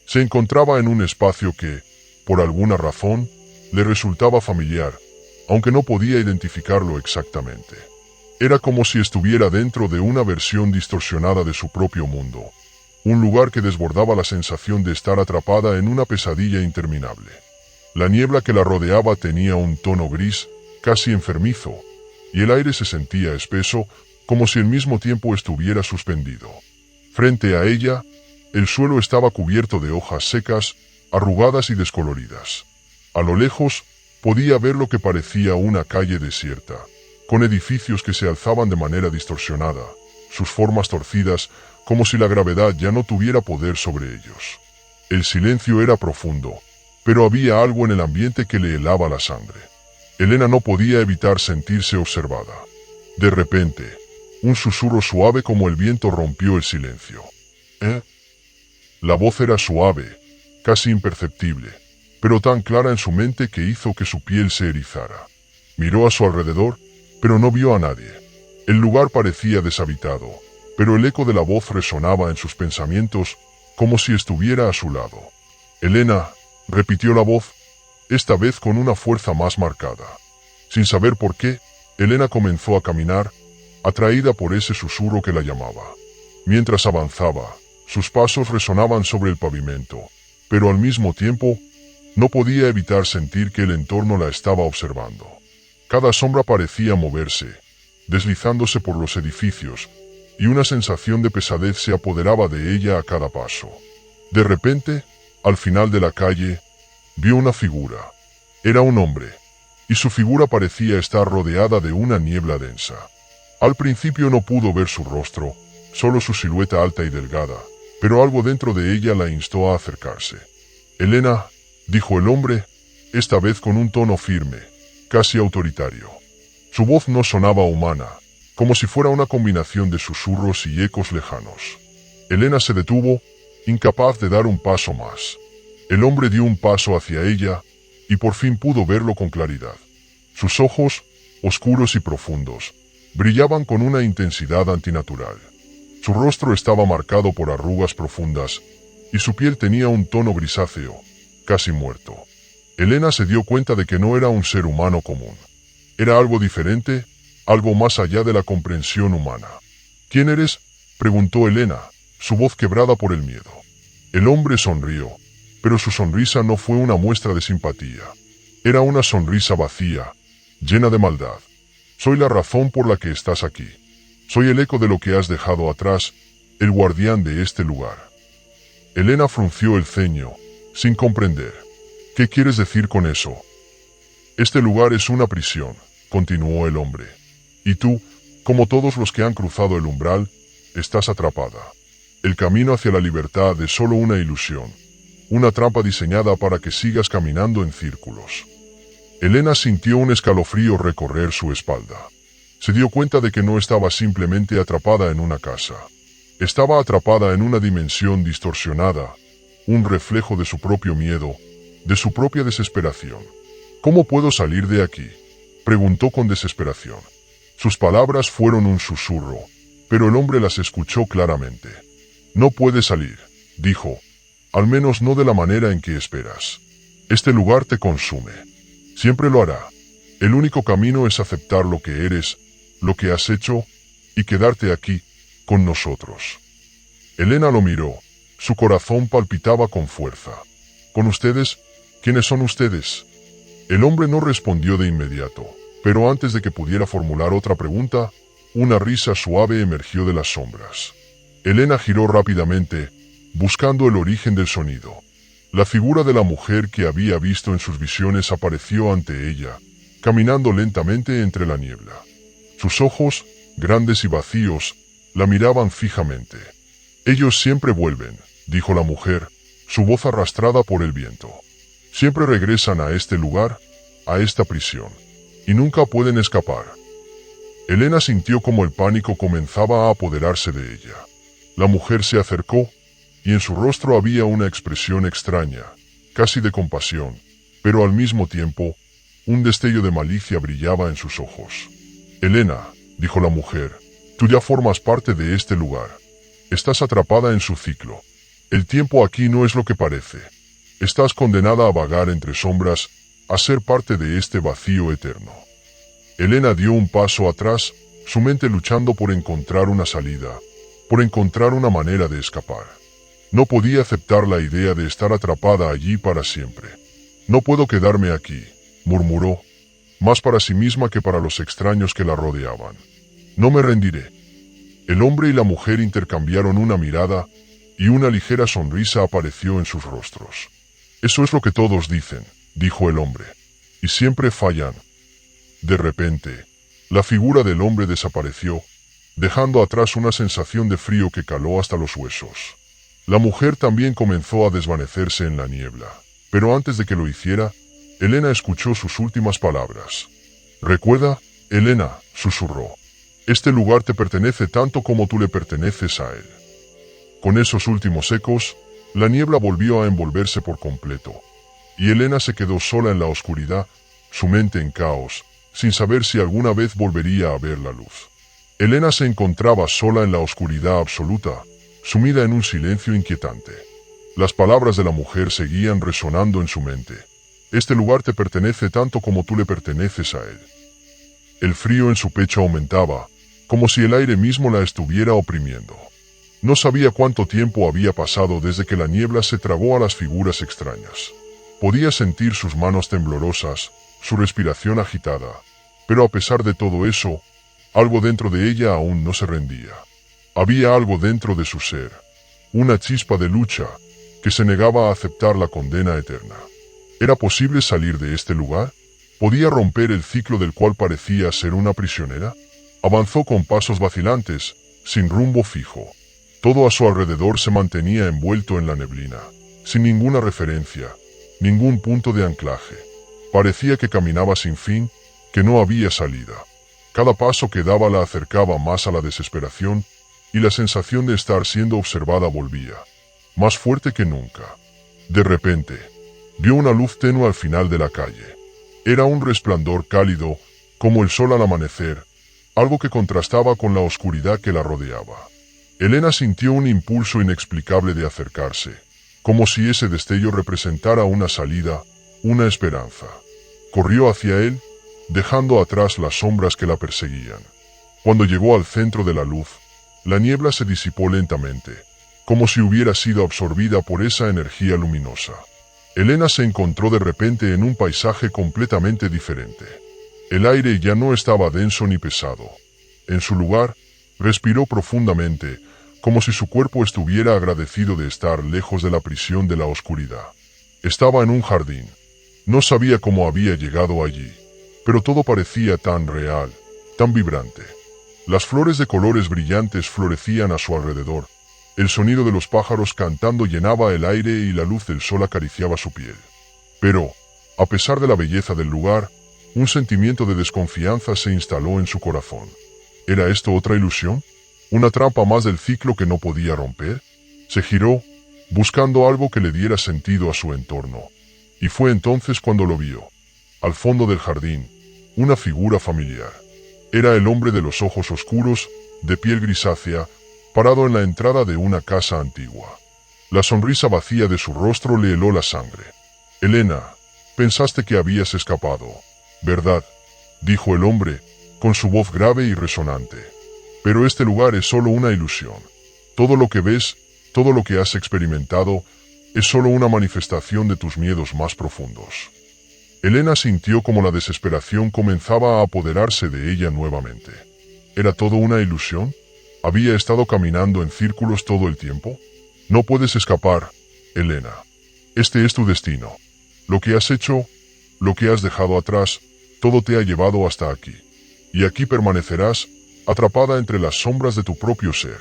Se encontraba en un espacio que, por alguna razón, le resultaba familiar, aunque no podía identificarlo exactamente. Era como si estuviera dentro de una versión distorsionada de su propio mundo, un lugar que desbordaba la sensación de estar atrapada en una pesadilla interminable. La niebla que la rodeaba tenía un tono gris, casi enfermizo, y el aire se sentía espeso, como si al mismo tiempo estuviera suspendido. Frente a ella, el suelo estaba cubierto de hojas secas, arrugadas y descoloridas. A lo lejos, podía ver lo que parecía una calle desierta, con edificios que se alzaban de manera distorsionada, sus formas torcidas, como si la gravedad ya no tuviera poder sobre ellos. El silencio era profundo, pero había algo en el ambiente que le helaba la sangre. Elena no podía evitar sentirse observada. De repente, un susurro suave como el viento rompió el silencio. ¿Eh? La voz era suave, casi imperceptible, pero tan clara en su mente que hizo que su piel se erizara. Miró a su alrededor, pero no vio a nadie. El lugar parecía deshabitado, pero el eco de la voz resonaba en sus pensamientos como si estuviera a su lado. «Elena», repitió la voz, esta vez con una fuerza más marcada. Sin saber por qué, Elena comenzó a caminar, atraída por ese susurro que la llamaba. Mientras avanzaba, sus pasos resonaban sobre el pavimento, pero al mismo tiempo, no podía evitar sentir que el entorno la estaba observando. Cada sombra parecía moverse, deslizándose por los edificios, y una sensación de pesadez se apoderaba de ella a cada paso. De repente, al final de la calle, vio una figura. Era un hombre, y su figura parecía estar rodeada de una niebla densa. Al principio no pudo ver su rostro, solo su silueta alta y delgada, pero algo dentro de ella la instó a acercarse. «Elena», dijo el hombre, esta vez con un tono firme, casi autoritario. Su voz no sonaba humana, como si fuera una combinación de susurros y ecos lejanos. Elena se detuvo, incapaz de dar un paso más. El hombre dio un paso hacia ella, y por fin pudo verlo con claridad. Sus ojos, oscuros y profundos, brillaban con una intensidad antinatural. Su rostro estaba marcado por arrugas profundas, y su piel tenía un tono grisáceo, casi muerto. Elena se dio cuenta de que no era un ser humano común. Era algo diferente, algo más allá de la comprensión humana. «¿Quién eres?», preguntó Elena, su voz quebrada por el miedo. El hombre sonrió, pero su sonrisa no fue una muestra de simpatía. Era una sonrisa vacía, llena de maldad. «Soy la razón por la que estás aquí. Soy el eco de lo que has dejado atrás, el guardián de este lugar». Elena frunció el ceño, sin comprender. «¿Qué quieres decir con eso?». «Este lugar es una prisión», continuó el hombre. «Y tú, como todos los que han cruzado el umbral, estás atrapada. El camino hacia la libertad es solo una ilusión, una trampa diseñada para que sigas caminando en círculos». Elena sintió un escalofrío recorrer su espalda. Se dio cuenta de que no estaba simplemente atrapada en una casa. Estaba atrapada en una dimensión distorsionada, un reflejo de su propio miedo, de su propia desesperación. «¿Cómo puedo salir de aquí?», preguntó con desesperación. Sus palabras fueron un susurro, pero el hombre las escuchó claramente. «No puedes salir», dijo, «al menos no de la manera en que esperas. Este lugar te consume. Siempre lo hará. El único camino es aceptar lo que eres, lo que has hecho, y quedarte aquí, con nosotros». Elena lo miró. Su corazón palpitaba con fuerza. «¿Con ustedes? ¿Quiénes son ustedes?». El hombre no respondió de inmediato, pero antes de que pudiera formular otra pregunta, una risa suave emergió de las sombras. Elena giró rápidamente, buscando el origen del sonido. La figura de la mujer que había visto en sus visiones apareció ante ella, caminando lentamente entre la niebla. Sus ojos, grandes y vacíos, la miraban fijamente. «Ellos siempre vuelven», dijo la mujer, su voz arrastrada por el viento. «Siempre regresan a este lugar, a esta prisión, y nunca pueden escapar». Elena sintió como el pánico comenzaba a apoderarse de ella. La mujer se acercó, y en su rostro había una expresión extraña, casi de compasión, pero al mismo tiempo, un destello de malicia brillaba en sus ojos. «Elena», dijo la mujer. Tú ya formas parte de este lugar. Estás atrapada en su ciclo. El tiempo aquí no es lo que parece. Estás condenada a vagar entre sombras, a ser parte de este vacío eterno. Elena dio un paso atrás, su mente luchando por encontrar una salida, por encontrar una manera de escapar. No podía aceptar la idea de estar atrapada allí para siempre. No puedo quedarme aquí, murmuró, más para sí misma que para los extraños que la rodeaban. No me rendiré. El hombre y la mujer intercambiaron una mirada, y una ligera sonrisa apareció en sus rostros. Eso es lo que todos dicen, dijo el hombre, y siempre fallan. De repente, la figura del hombre desapareció, dejando atrás una sensación de frío que caló hasta los huesos. La mujer también comenzó a desvanecerse en la niebla, pero antes de que lo hiciera, Elena escuchó sus últimas palabras. «Recuerda, Elena», susurró, «este lugar te pertenece tanto como tú le perteneces a él». Con esos últimos ecos, la niebla volvió a envolverse por completo, y Elena se quedó sola en la oscuridad, su mente en caos, sin saber si alguna vez volvería a ver la luz. Elena se encontraba sola en la oscuridad absoluta, sumida en un silencio inquietante. Las palabras de la mujer seguían resonando en su mente. Este lugar te pertenece tanto como tú le perteneces a él. El frío en su pecho aumentaba, como si el aire mismo la estuviera oprimiendo. No sabía cuánto tiempo había pasado desde que la niebla se tragó a las figuras extrañas. Podía sentir sus manos temblorosas, su respiración agitada, pero a pesar de todo eso, algo dentro de ella aún no se rendía. Había algo dentro de su ser, una chispa de lucha, que se negaba a aceptar la condena eterna. ¿Era posible salir de este lugar? ¿Podía romper el ciclo del cual parecía ser una prisionera? Avanzó con pasos vacilantes, sin rumbo fijo. Todo a su alrededor se mantenía envuelto en la neblina, sin ninguna referencia, ningún punto de anclaje. Parecía que caminaba sin fin, que no había salida. Cada paso que daba la acercaba más a la desesperación, y la sensación de estar siendo observada volvía, más fuerte que nunca. De repente, vio una luz tenue al final de la calle. Era un resplandor cálido, como el sol al amanecer, algo que contrastaba con la oscuridad que la rodeaba. Elena sintió un impulso inexplicable de acercarse, como si ese destello representara una salida, una esperanza. Corrió hacia él, dejando atrás las sombras que la perseguían. Cuando llegó al centro de la luz, la niebla se disipó lentamente, como si hubiera sido absorbida por esa energía luminosa. Elena se encontró de repente en un paisaje completamente diferente. El aire ya no estaba denso ni pesado. En su lugar, respiró profundamente, como si su cuerpo estuviera agradecido de estar lejos de la prisión de la oscuridad. Estaba en un jardín. No sabía cómo había llegado allí, pero todo parecía tan real, tan vibrante. Las flores de colores brillantes florecían a su alrededor. El sonido de los pájaros cantando llenaba el aire y la luz del sol acariciaba su piel. Pero, a pesar de la belleza del lugar, un sentimiento de desconfianza se instaló en su corazón. ¿Era esto otra ilusión? ¿Una trampa más del ciclo que no podía romper? Se giró, buscando algo que le diera sentido a su entorno. Y fue entonces cuando lo vio. Al fondo del jardín, una figura familiar. Era el hombre de los ojos oscuros, de piel grisácea, parado en la entrada de una casa antigua. La sonrisa vacía de su rostro le heló la sangre. «Elena, pensaste que habías escapado, ¿verdad?», dijo el hombre, con su voz grave y resonante. «Pero este lugar es solo una ilusión. Todo lo que ves, todo lo que has experimentado, es solo una manifestación de tus miedos más profundos». Elena sintió como la desesperación comenzaba a apoderarse de ella nuevamente. ¿Era todo una ilusión? ¿Había estado caminando en círculos todo el tiempo? No puedes escapar, Elena. Este es tu destino. Lo que has hecho, lo que has dejado atrás, todo te ha llevado hasta aquí. Y aquí permanecerás, atrapada entre las sombras de tu propio ser.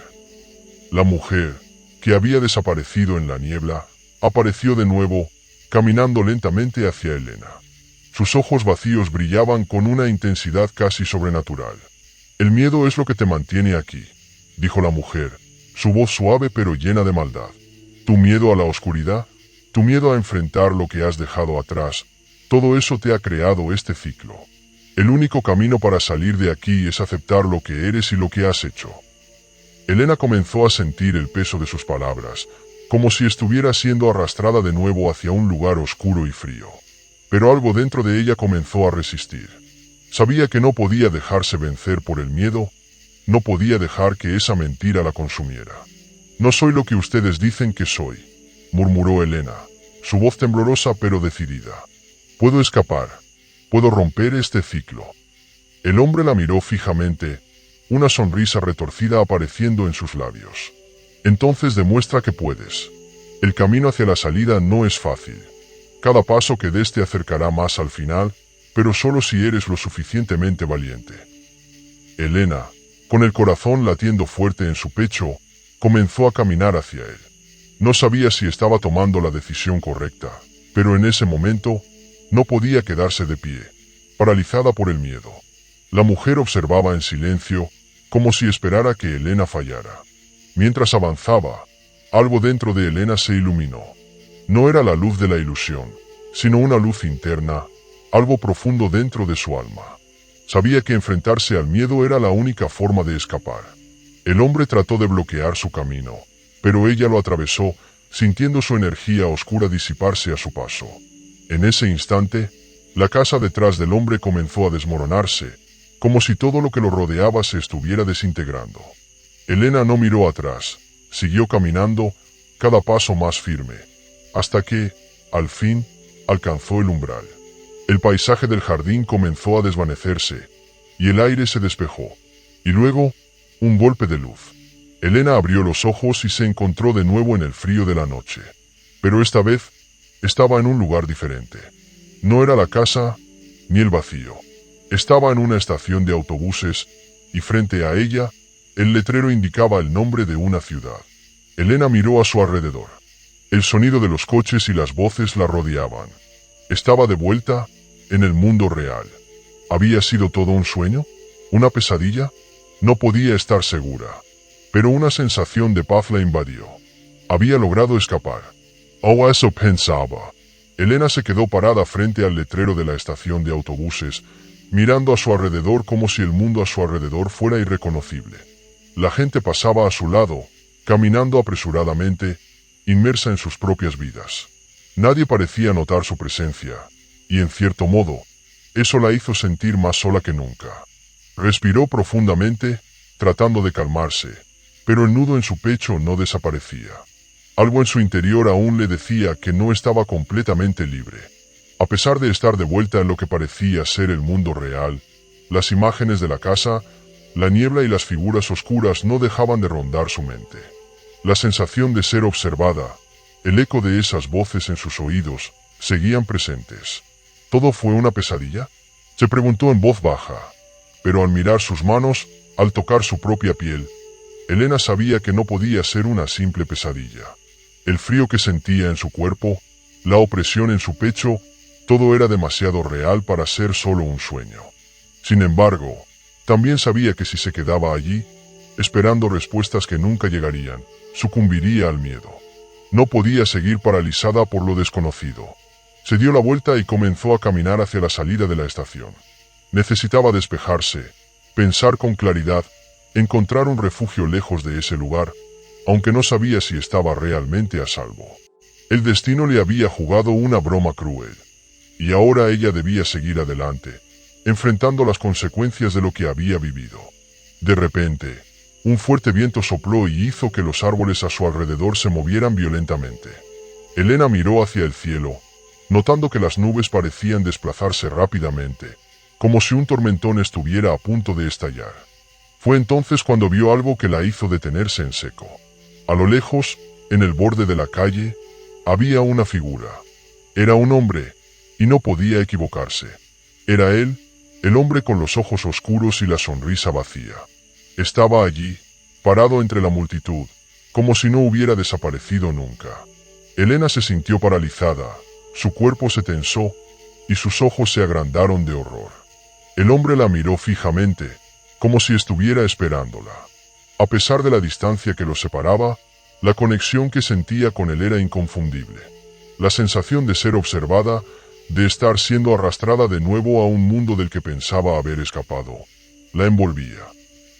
La mujer, que había desaparecido en la niebla, apareció de nuevo, caminando lentamente hacia Elena. Sus ojos vacíos brillaban con una intensidad casi sobrenatural. «El miedo es lo que te mantiene aquí», dijo la mujer, su voz suave pero llena de maldad. «Tu miedo a la oscuridad, tu miedo a enfrentar lo que has dejado atrás, todo eso te ha creado este ciclo. El único camino para salir de aquí es aceptar lo que eres y lo que has hecho. Elena comenzó a sentir el peso de sus palabras, como si estuviera siendo arrastrada de nuevo hacia un lugar oscuro y frío. Pero algo dentro de ella comenzó a resistir. Sabía que no podía dejarse vencer por el miedo, no podía dejar que esa mentira la consumiera. No soy lo que ustedes dicen que soy, murmuró Elena, su voz temblorosa pero decidida. Puedo escapar, puedo romper este ciclo. El hombre la miró fijamente, una sonrisa retorcida apareciendo en sus labios. Entonces demuestra que puedes. El camino hacia la salida no es fácil. Cada paso que des te acercará más al final, pero solo si eres lo suficientemente valiente. Elena, con el corazón latiendo fuerte en su pecho, comenzó a caminar hacia él. No sabía si estaba tomando la decisión correcta, pero en ese momento no podía quedarse de pie, paralizada por el miedo. La mujer observaba en silencio, como si esperara que Elena fallara. Mientras avanzaba, algo dentro de Elena se iluminó. No era la luz de la ilusión, sino una luz interna, algo profundo dentro de su alma. Sabía que enfrentarse al miedo era la única forma de escapar. El hombre trató de bloquear su camino, pero ella lo atravesó, sintiendo su energía oscura disiparse a su paso. En ese instante, la casa detrás del hombre comenzó a desmoronarse, como si todo lo que lo rodeaba se estuviera desintegrando. Elena no miró atrás, siguió caminando, cada paso más firme, hasta que, al fin, alcanzó el umbral. El paisaje del jardín comenzó a desvanecerse, y el aire se despejó, y luego, un golpe de luz. Elena abrió los ojos y se encontró de nuevo en el frío de la noche. Pero esta vez, estaba en un lugar diferente. No era la casa, ni el vacío. Estaba en una estación de autobuses, y frente a ella, el letrero indicaba el nombre de una ciudad. Elena miró a su alrededor. El sonido de los coches y las voces la rodeaban. Estaba de vuelta en el mundo real. ¿Había sido todo un sueño? ¿Una pesadilla? No podía estar segura. Pero una sensación de paz la invadió. Había logrado escapar. Oh, eso pensaba. Elena se quedó parada frente al letrero de la estación de autobuses, mirando a su alrededor como si el mundo a su alrededor fuera irreconocible. La gente pasaba a su lado, caminando apresuradamente, inmersa en sus propias vidas. Nadie parecía notar su presencia, y en cierto modo, eso la hizo sentir más sola que nunca. Respiró profundamente, tratando de calmarse, pero el nudo en su pecho no desaparecía. Algo en su interior aún le decía que no estaba completamente libre. A pesar de estar de vuelta en lo que parecía ser el mundo real, las imágenes de la casa, la niebla y las figuras oscuras no dejaban de rondar su mente. La sensación de ser observada, el eco de esas voces en sus oídos, seguían presentes. ¿Todo fue una pesadilla? Se preguntó en voz baja. Pero al mirar sus manos, al tocar su propia piel, Elena sabía que no podía ser una simple pesadilla. El frío que sentía en su cuerpo, la opresión en su pecho, todo era demasiado real para ser solo un sueño. Sin embargo, también sabía que si se quedaba allí, esperando respuestas que nunca llegarían, sucumbiría al miedo. No podía seguir paralizada por lo desconocido. Se dio la vuelta y comenzó a caminar hacia la salida de la estación. Necesitaba despejarse, pensar con claridad, encontrar un refugio lejos de ese lugar, aunque no sabía si estaba realmente a salvo. El destino le había jugado una broma cruel, y ahora ella debía seguir adelante, enfrentando las consecuencias de lo que había vivido. De repente, un fuerte viento sopló y hizo que los árboles a su alrededor se movieran violentamente. Elena miró hacia el cielo, notando que las nubes parecían desplazarse rápidamente, como si un tormentón estuviera a punto de estallar. Fue entonces cuando vio algo que la hizo detenerse en seco. A lo lejos, en el borde de la calle, había una figura. Era un hombre, y no podía equivocarse. Era él, el hombre con los ojos oscuros y la sonrisa vacía. Estaba allí, parado entre la multitud, como si no hubiera desaparecido nunca. Elena se sintió paralizada, su cuerpo se tensó, y sus ojos se agrandaron de horror. El hombre la miró fijamente, como si estuviera esperándola. A pesar de la distancia que los separaba, la conexión que sentía con él era inconfundible. La sensación de ser observada de estar siendo arrastrada de nuevo a un mundo del que pensaba haber escapado. La envolvía.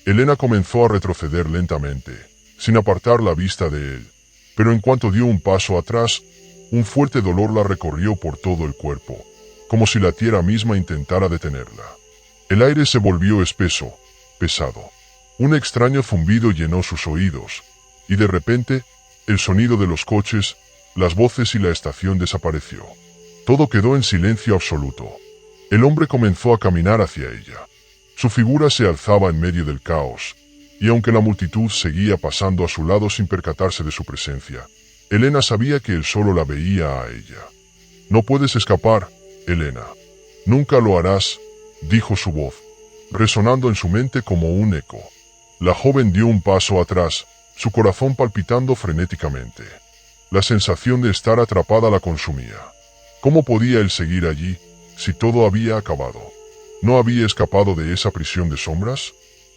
Elena comenzó a retroceder lentamente, sin apartar la vista de él, pero en cuanto dio un paso atrás, un fuerte dolor la recorrió por todo el cuerpo, como si la tierra misma intentara detenerla. El aire se volvió espeso, pesado. Un extraño zumbido llenó sus oídos, y de repente, el sonido de los coches, las voces y la estación desapareció. Todo quedó en silencio absoluto. El hombre comenzó a caminar hacia ella. Su figura se alzaba en medio del caos, y aunque la multitud seguía pasando a su lado sin percatarse de su presencia, Elena sabía que él solo la veía a ella. «No puedes escapar, Elena. Nunca lo harás», dijo su voz, resonando en su mente como un eco. La joven dio un paso atrás, su corazón palpitando frenéticamente. La sensación de estar atrapada la consumía. ¿Cómo podía él seguir allí, si todo había acabado? ¿No había escapado de esa prisión de sombras?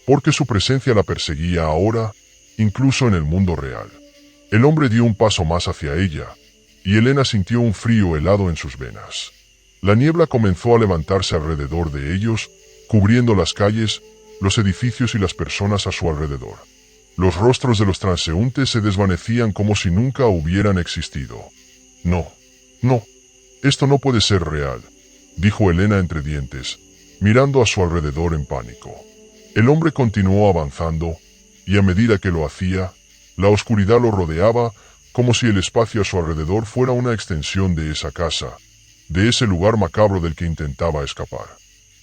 Porque su presencia la perseguía ahora, incluso en el mundo real. El hombre dio un paso más hacia ella, y Elena sintió un frío helado en sus venas. La niebla comenzó a levantarse alrededor de ellos, cubriendo las calles, los edificios y las personas a su alrededor. Los rostros de los transeúntes se desvanecían como si nunca hubieran existido. «No, no, esto no puede ser real», dijo Elena entre dientes, mirando a su alrededor en pánico. El hombre continuó avanzando, y a medida que lo hacía, la oscuridad lo rodeaba como si el espacio a su alrededor fuera una extensión de esa casa, de ese lugar macabro del que intentaba escapar.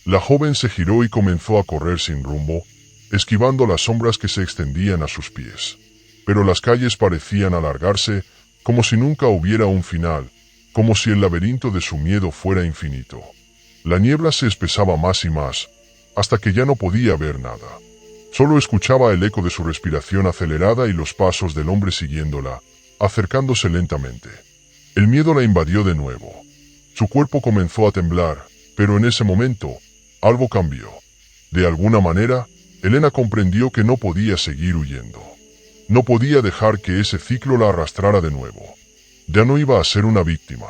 La joven se giró y comenzó a correr sin rumbo, esquivando las sombras que se extendían a sus pies. Pero las calles parecían alargarse, como si nunca hubiera un final, como si el laberinto de su miedo fuera infinito. La niebla se espesaba más y más, hasta que ya no podía ver nada. Solo escuchaba el eco de su respiración acelerada y los pasos del hombre siguiéndola, acercándose lentamente. El miedo la invadió de nuevo. Su cuerpo comenzó a temblar, pero en ese momento, algo cambió. De alguna manera, Elena comprendió que no podía seguir huyendo. No podía dejar que ese ciclo la arrastrara de nuevo. Ya no iba a ser una víctima.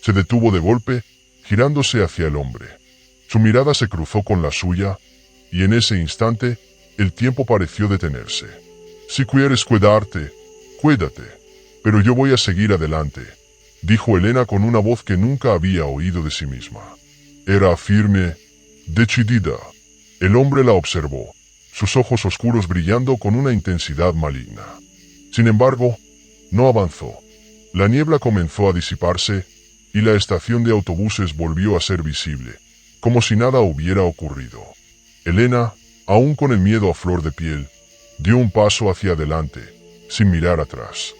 Se detuvo de golpe, girándose hacia el hombre. Su mirada se cruzó con la suya, y en ese instante, el tiempo pareció detenerse. «Si quieres cuidarte, cuídate, pero yo voy a seguir adelante», dijo Elena con una voz que nunca había oído de sí misma. Era firme, decidida. El hombre la observó, sus ojos oscuros brillando con una intensidad maligna. Sin embargo, no avanzó. La niebla comenzó a disiparse, y la estación de autobuses volvió a ser visible, como si nada hubiera ocurrido. Elena, aún con el miedo a flor de piel, dio un paso hacia adelante, sin mirar atrás.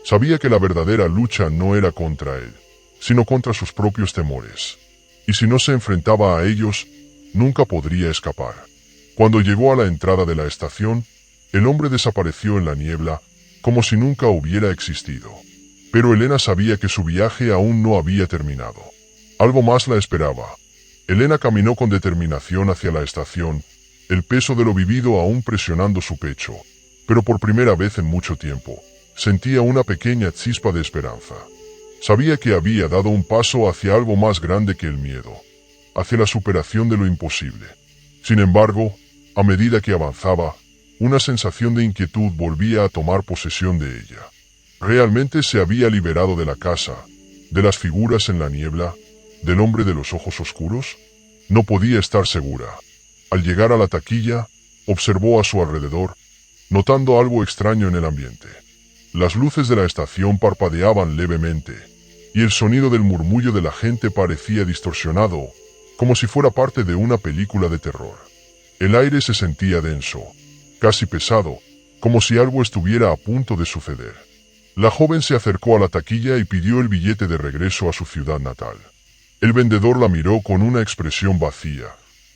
Sabía que la verdadera lucha no era contra él, sino contra sus propios temores. Y si no se enfrentaba a ellos, nunca podría escapar. Cuando llegó a la entrada de la estación, el hombre desapareció en la niebla, como si nunca hubiera existido. Pero Elena sabía que su viaje aún no había terminado. Algo más la esperaba. Elena caminó con determinación hacia la estación, el peso de lo vivido aún presionando su pecho, pero por primera vez en mucho tiempo, sentía una pequeña chispa de esperanza. Sabía que había dado un paso hacia algo más grande que el miedo, hacia la superación de lo imposible. Sin embargo, a medida que avanzaba, una sensación de inquietud volvía a tomar posesión de ella. Realmente se había liberado de la casa, de las figuras en la niebla, del hombre de los ojos oscuros. No podía estar segura. Al llegar a la taquilla, observó a su alrededor, notando algo extraño en el ambiente. Las luces de la estación parpadeaban levemente, y el sonido del murmullo de la gente parecía distorsionado, como si fuera parte de una película de terror. El aire se sentía denso, casi pesado, como si algo estuviera a punto de suceder. La joven se acercó a la taquilla y pidió el billete de regreso a su ciudad natal. El vendedor la miró con una expresión vacía,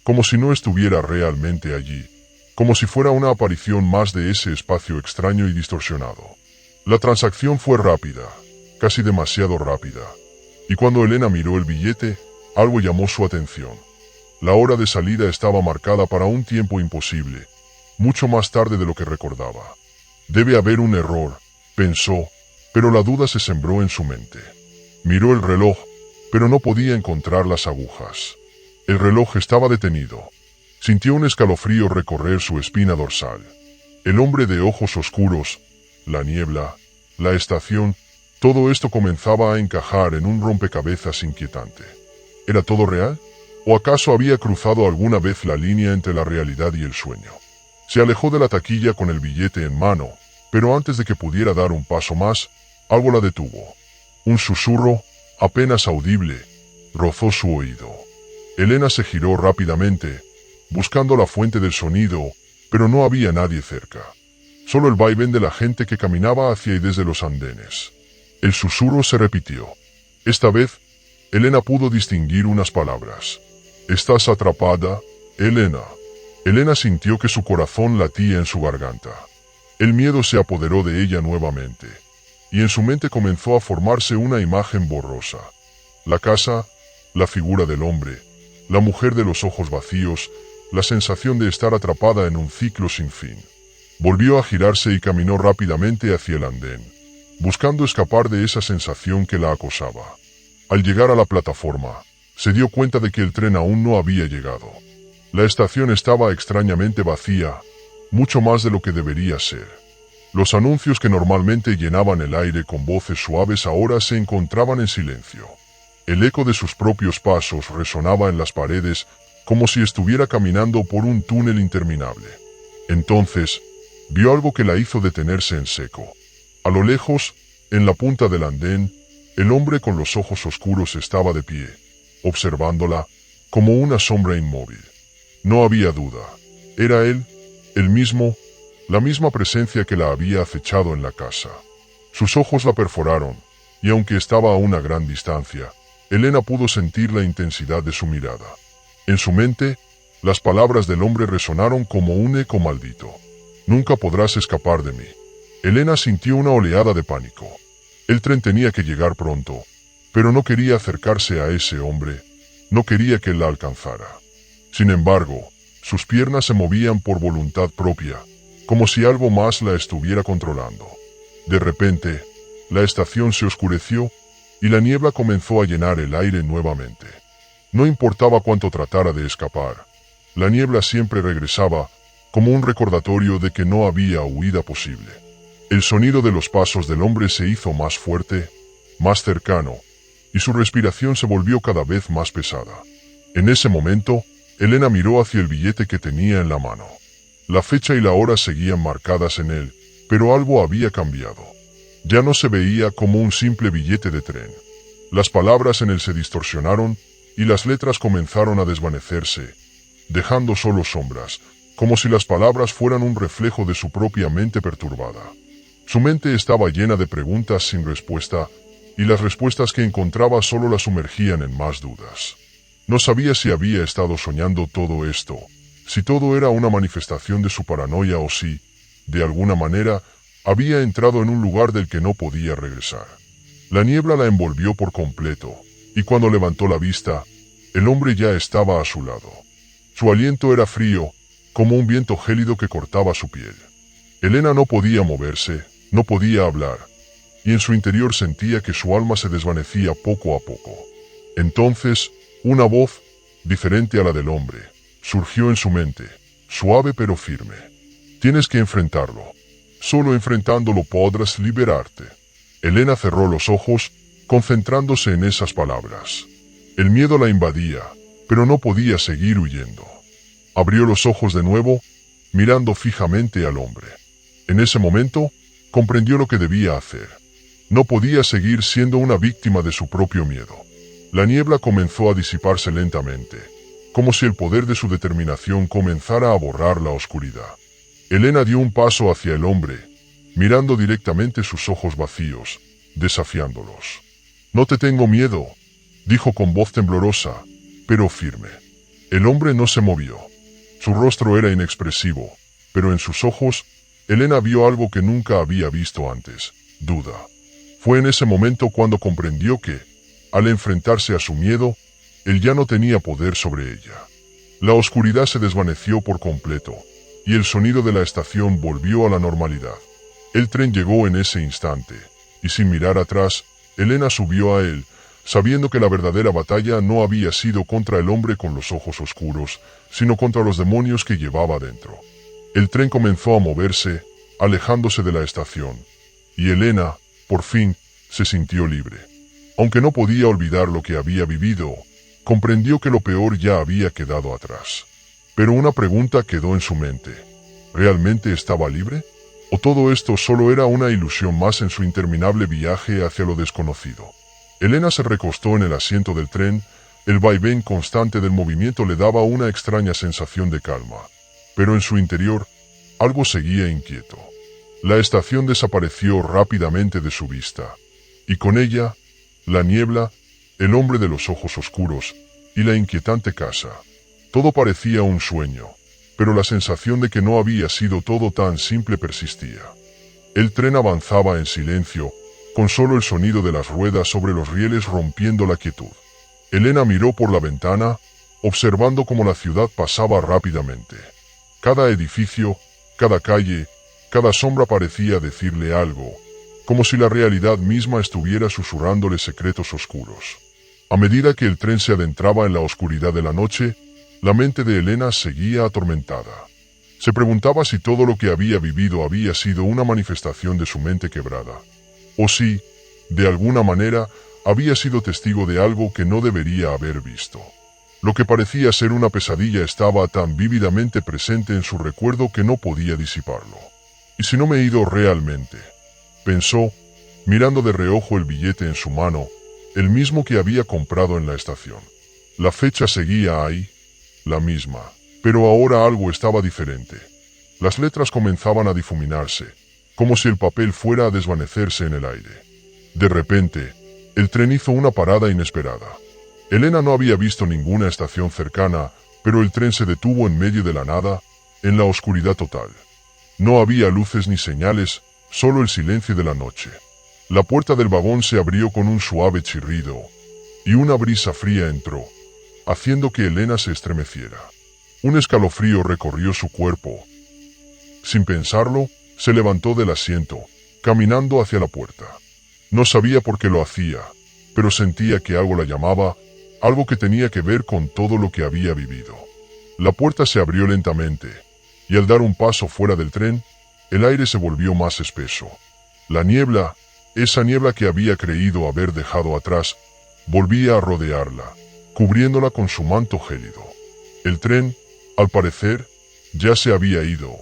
como si no estuviera realmente allí, como si fuera una aparición más de ese espacio extraño y distorsionado. La transacción fue rápida, casi demasiado rápida, y cuando Elena miró el billete, algo llamó su atención. La hora de salida estaba marcada para un tiempo imposible, mucho más tarde de lo que recordaba. Debe haber un error, pensó, pero la duda se sembró en su mente. Miró el reloj, pero no podía encontrar las agujas. El reloj estaba detenido. Sintió un escalofrío recorrer su espina dorsal. El hombre de ojos oscuros, la niebla, la estación, todo esto comenzaba a encajar en un rompecabezas inquietante. ¿Era todo real? ¿O acaso había cruzado alguna vez la línea entre la realidad y el sueño? Se alejó de la taquilla con el billete en mano, pero antes de que pudiera dar un paso más, algo la detuvo. Un susurro, apenas audible, rozó su oído. Elena se giró rápidamente, buscando la fuente del sonido, pero no había nadie cerca. Solo el vaivén de la gente que caminaba hacia y desde los andenes. El susurro se repitió. Esta vez, Elena pudo distinguir unas palabras. «Estás atrapada, Elena». Elena sintió que su corazón latía en su garganta. El miedo se apoderó de ella nuevamente, y en su mente comenzó a formarse una imagen borrosa. La casa, la figura del hombre, la mujer de los ojos vacíos, la sensación de estar atrapada en un ciclo sin fin. Volvió a girarse y caminó rápidamente hacia el andén, buscando escapar de esa sensación que la acosaba. Al llegar a la plataforma, se dio cuenta de que el tren aún no había llegado. La estación estaba extrañamente vacía, mucho más de lo que debería ser. Los anuncios que normalmente llenaban el aire con voces suaves ahora se encontraban en silencio. El eco de sus propios pasos resonaba en las paredes como si estuviera caminando por un túnel interminable. Entonces, vio algo que la hizo detenerse en seco. A lo lejos, en la punta del andén, el hombre con los ojos oscuros estaba de pie, observándola, como una sombra inmóvil. No había duda. Era él, el mismo, la misma presencia que la había acechado en la casa. Sus ojos la perforaron, y aunque estaba a una gran distancia, Elena pudo sentir la intensidad de su mirada. En su mente, las palabras del hombre resonaron como un eco maldito. «Nunca podrás escapar de mí». Elena sintió una oleada de pánico. El tren tenía que llegar pronto, pero no quería acercarse a ese hombre, no quería que él la alcanzara. Sin embargo, sus piernas se movían por voluntad propia, como si algo más la estuviera controlando. De repente, la estación se oscureció y la niebla comenzó a llenar el aire nuevamente. No importaba cuánto tratara de escapar, la niebla siempre regresaba, como un recordatorio de que no había huida posible. El sonido de los pasos del hombre se hizo más fuerte, más cercano, y su respiración se volvió cada vez más pesada. En ese momento, Elena miró hacia el billete que tenía en la mano. La fecha y la hora seguían marcadas en él, pero algo había cambiado. Ya no se veía como un simple billete de tren. Las palabras en él se distorsionaron y las letras comenzaron a desvanecerse, dejando solo sombras, como si las palabras fueran un reflejo de su propia mente perturbada. Su mente estaba llena de preguntas sin respuesta, y las respuestas que encontraba solo la sumergían en más dudas. No sabía si había estado soñando todo esto, si todo era una manifestación de su paranoia o si, de alguna manera, había entrado en un lugar del que no podía regresar. La niebla la envolvió por completo, y cuando levantó la vista, el hombre ya estaba a su lado. Su aliento era frío, como un viento gélido que cortaba su piel. Elena no podía moverse, no podía hablar, y en su interior sentía que su alma se desvanecía poco a poco. Entonces, una voz, diferente a la del hombre, surgió en su mente, suave pero firme. «Tienes que enfrentarlo. Solo enfrentándolo podrás liberarte». Elena cerró los ojos, concentrándose en esas palabras. El miedo la invadía, pero no podía seguir huyendo. Abrió los ojos de nuevo, mirando fijamente al hombre. En ese momento, comprendió lo que debía hacer. No podía seguir siendo una víctima de su propio miedo. La niebla comenzó a disiparse lentamente, como si el poder de su determinación comenzara a borrar la oscuridad. Elena dio un paso hacia el hombre, mirando directamente sus ojos vacíos, desafiándolos. «No te tengo miedo», dijo con voz temblorosa, pero firme. El hombre no se movió. Su rostro era inexpresivo, pero en sus ojos, Elena vio algo que nunca había visto antes: duda. Fue en ese momento cuando comprendió que, al enfrentarse a su miedo, él ya no tenía poder sobre ella. La oscuridad se desvaneció por completo, y el sonido de la estación volvió a la normalidad. El tren llegó en ese instante, y sin mirar atrás, Elena subió a él, sabiendo que la verdadera batalla no había sido contra el hombre con los ojos oscuros, sino contra los demonios que llevaba dentro. El tren comenzó a moverse, alejándose de la estación, y Elena, por fin, se sintió libre. Aunque no podía olvidar lo que había vivido, comprendió que lo peor ya había quedado atrás. Pero una pregunta quedó en su mente. ¿Realmente estaba libre? ¿O todo esto solo era una ilusión más en su interminable viaje hacia lo desconocido? Elena se recostó en el asiento del tren. El vaivén constante del movimiento le daba una extraña sensación de calma. Pero en su interior, algo seguía inquieto. La estación desapareció rápidamente de su vista. Y con ella, la niebla, el hombre de los ojos oscuros y la inquietante casa. Todo parecía un sueño, pero la sensación de que no había sido todo tan simple persistía. El tren avanzaba en silencio, con solo el sonido de las ruedas sobre los rieles rompiendo la quietud. Elena miró por la ventana, observando cómo la ciudad pasaba rápidamente. Cada edificio, cada calle, cada sombra parecía decirle algo, como si la realidad misma estuviera susurrándole secretos oscuros. A medida que el tren se adentraba en la oscuridad de la noche, la mente de Elena seguía atormentada. Se preguntaba si todo lo que había vivido había sido una manifestación de su mente quebrada, o si, de alguna manera, había sido testigo de algo que no debería haber visto. Lo que parecía ser una pesadilla estaba tan vívidamente presente en su recuerdo que no podía disiparlo. ¿Y si no me he ido realmente?, pensó, mirando de reojo el billete en su mano, el mismo que había comprado en la estación. La fecha seguía ahí, la misma, pero ahora algo estaba diferente. Las letras comenzaban a difuminarse, como si el papel fuera a desvanecerse en el aire. De repente, el tren hizo una parada inesperada. Elena no había visto ninguna estación cercana, pero el tren se detuvo en medio de la nada, en la oscuridad total. No había luces ni señales, solo el silencio de la noche. La puerta del vagón se abrió con un suave chirrido, y una brisa fría entró, haciendo que Elena se estremeciera. Un escalofrío recorrió su cuerpo. Sin pensarlo, se levantó del asiento, caminando hacia la puerta. No sabía por qué lo hacía, pero sentía que algo la llamaba, algo que tenía que ver con todo lo que había vivido. La puerta se abrió lentamente, y al dar un paso fuera del tren, el aire se volvió más espeso. La niebla, esa niebla que había creído haber dejado atrás, volvía a rodearla, cubriéndola con su manto gélido. El tren, al parecer, ya se había ido,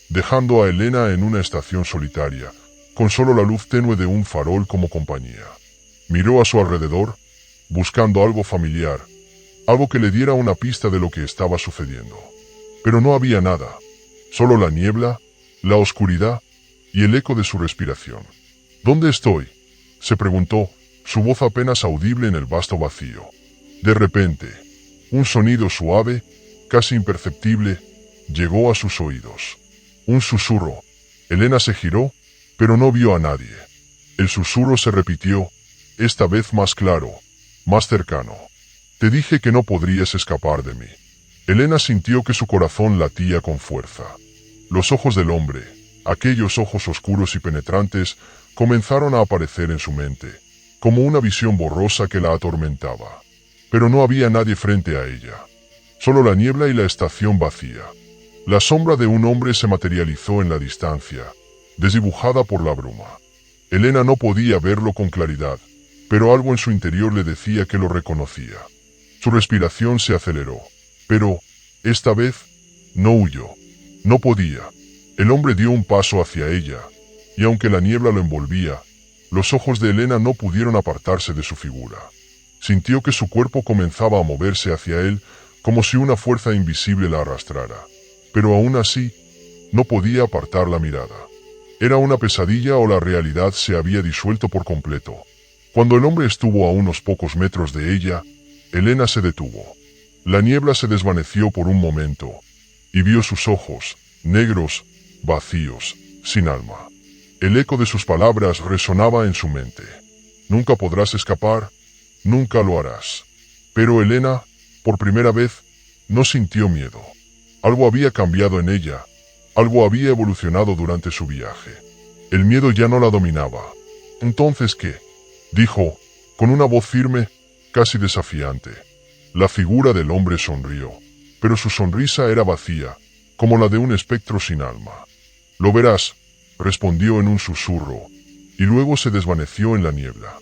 dejando a Elena en una estación solitaria, con solo la luz tenue de un farol como compañía. Miró a su alrededor, buscando algo familiar, algo que le diera una pista de lo que estaba sucediendo. Pero no había nada, solo la niebla, la oscuridad y el eco de su respiración. ¿Dónde estoy?, se preguntó, su voz apenas audible en el vasto vacío. De repente, un sonido suave, casi imperceptible, llegó a sus oídos. Un susurro. Elena se giró, pero no vio a nadie. El susurro se repitió, esta vez más claro, más cercano. Te dije que no podrías escapar de mí. Elena sintió que su corazón latía con fuerza. Los ojos del hombre, aquellos ojos oscuros y penetrantes, comenzaron a aparecer en su mente, como una visión borrosa que la atormentaba. Pero no había nadie frente a ella. Solo la niebla y la estación vacía. La sombra de un hombre se materializó en la distancia, desdibujada por la bruma. Elena no podía verlo con claridad, pero algo en su interior le decía que lo reconocía. Su respiración se aceleró, pero, esta vez, no huyó. No podía. El hombre dio un paso hacia ella, y aunque la niebla lo envolvía, los ojos de Elena no pudieron apartarse de su figura. Sintió que su cuerpo comenzaba a moverse hacia él, como si una fuerza invisible la arrastrara. Pero aún así, no podía apartar la mirada. ¿Era una pesadilla o la realidad se había disuelto por completo? Cuando el hombre estuvo a unos pocos metros de ella, Elena se detuvo. La niebla se desvaneció por un momento, y vio sus ojos, negros, vacíos, sin alma. El eco de sus palabras resonaba en su mente. Nunca podrás escapar, nunca lo harás. Pero Elena, por primera vez, no sintió miedo. Algo había cambiado en ella, algo había evolucionado durante su viaje. El miedo ya no la dominaba. ¿Entonces qué?, dijo, con una voz firme, casi desafiante. La figura del hombre sonrió, pero su sonrisa era vacía, como la de un espectro sin alma. «Lo verás», respondió en un susurro, y luego se desvaneció en la niebla.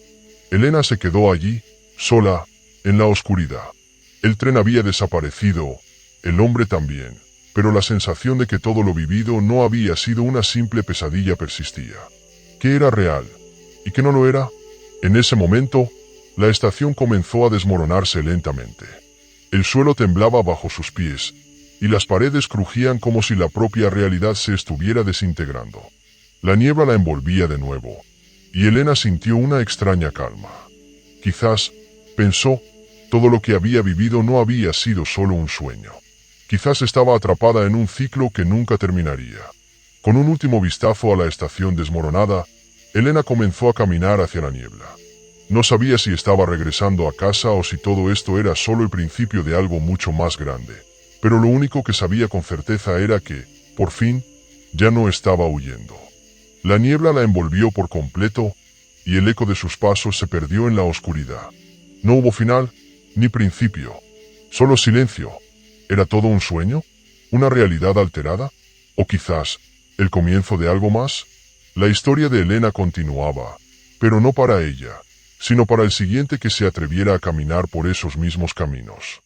Elena se quedó allí, sola, en la oscuridad. El tren había desaparecido, el hombre también, pero la sensación de que todo lo vivido no había sido una simple pesadilla persistía. ¿Qué era real? ¿Y qué no lo era? En ese momento, la estación comenzó a desmoronarse lentamente. El suelo temblaba bajo sus pies, y las paredes crujían como si la propia realidad se estuviera desintegrando. La niebla la envolvía de nuevo, y Elena sintió una extraña calma. Quizás, pensó, todo lo que había vivido no había sido solo un sueño. Quizás estaba atrapada en un ciclo que nunca terminaría. Con un último vistazo a la estación desmoronada, Elena comenzó a caminar hacia la niebla. No sabía si estaba regresando a casa o si todo esto era solo el principio de algo mucho más grande. Pero lo único que sabía con certeza era que, por fin, ya no estaba huyendo. La niebla la envolvió por completo, y el eco de sus pasos se perdió en la oscuridad. No hubo final, ni principio. Solo silencio. ¿Era todo un sueño? ¿Una realidad alterada? ¿O quizás, el comienzo de algo más? La historia de Elena continuaba, pero no para ella, sino para el siguiente que se atreviera a caminar por esos mismos caminos.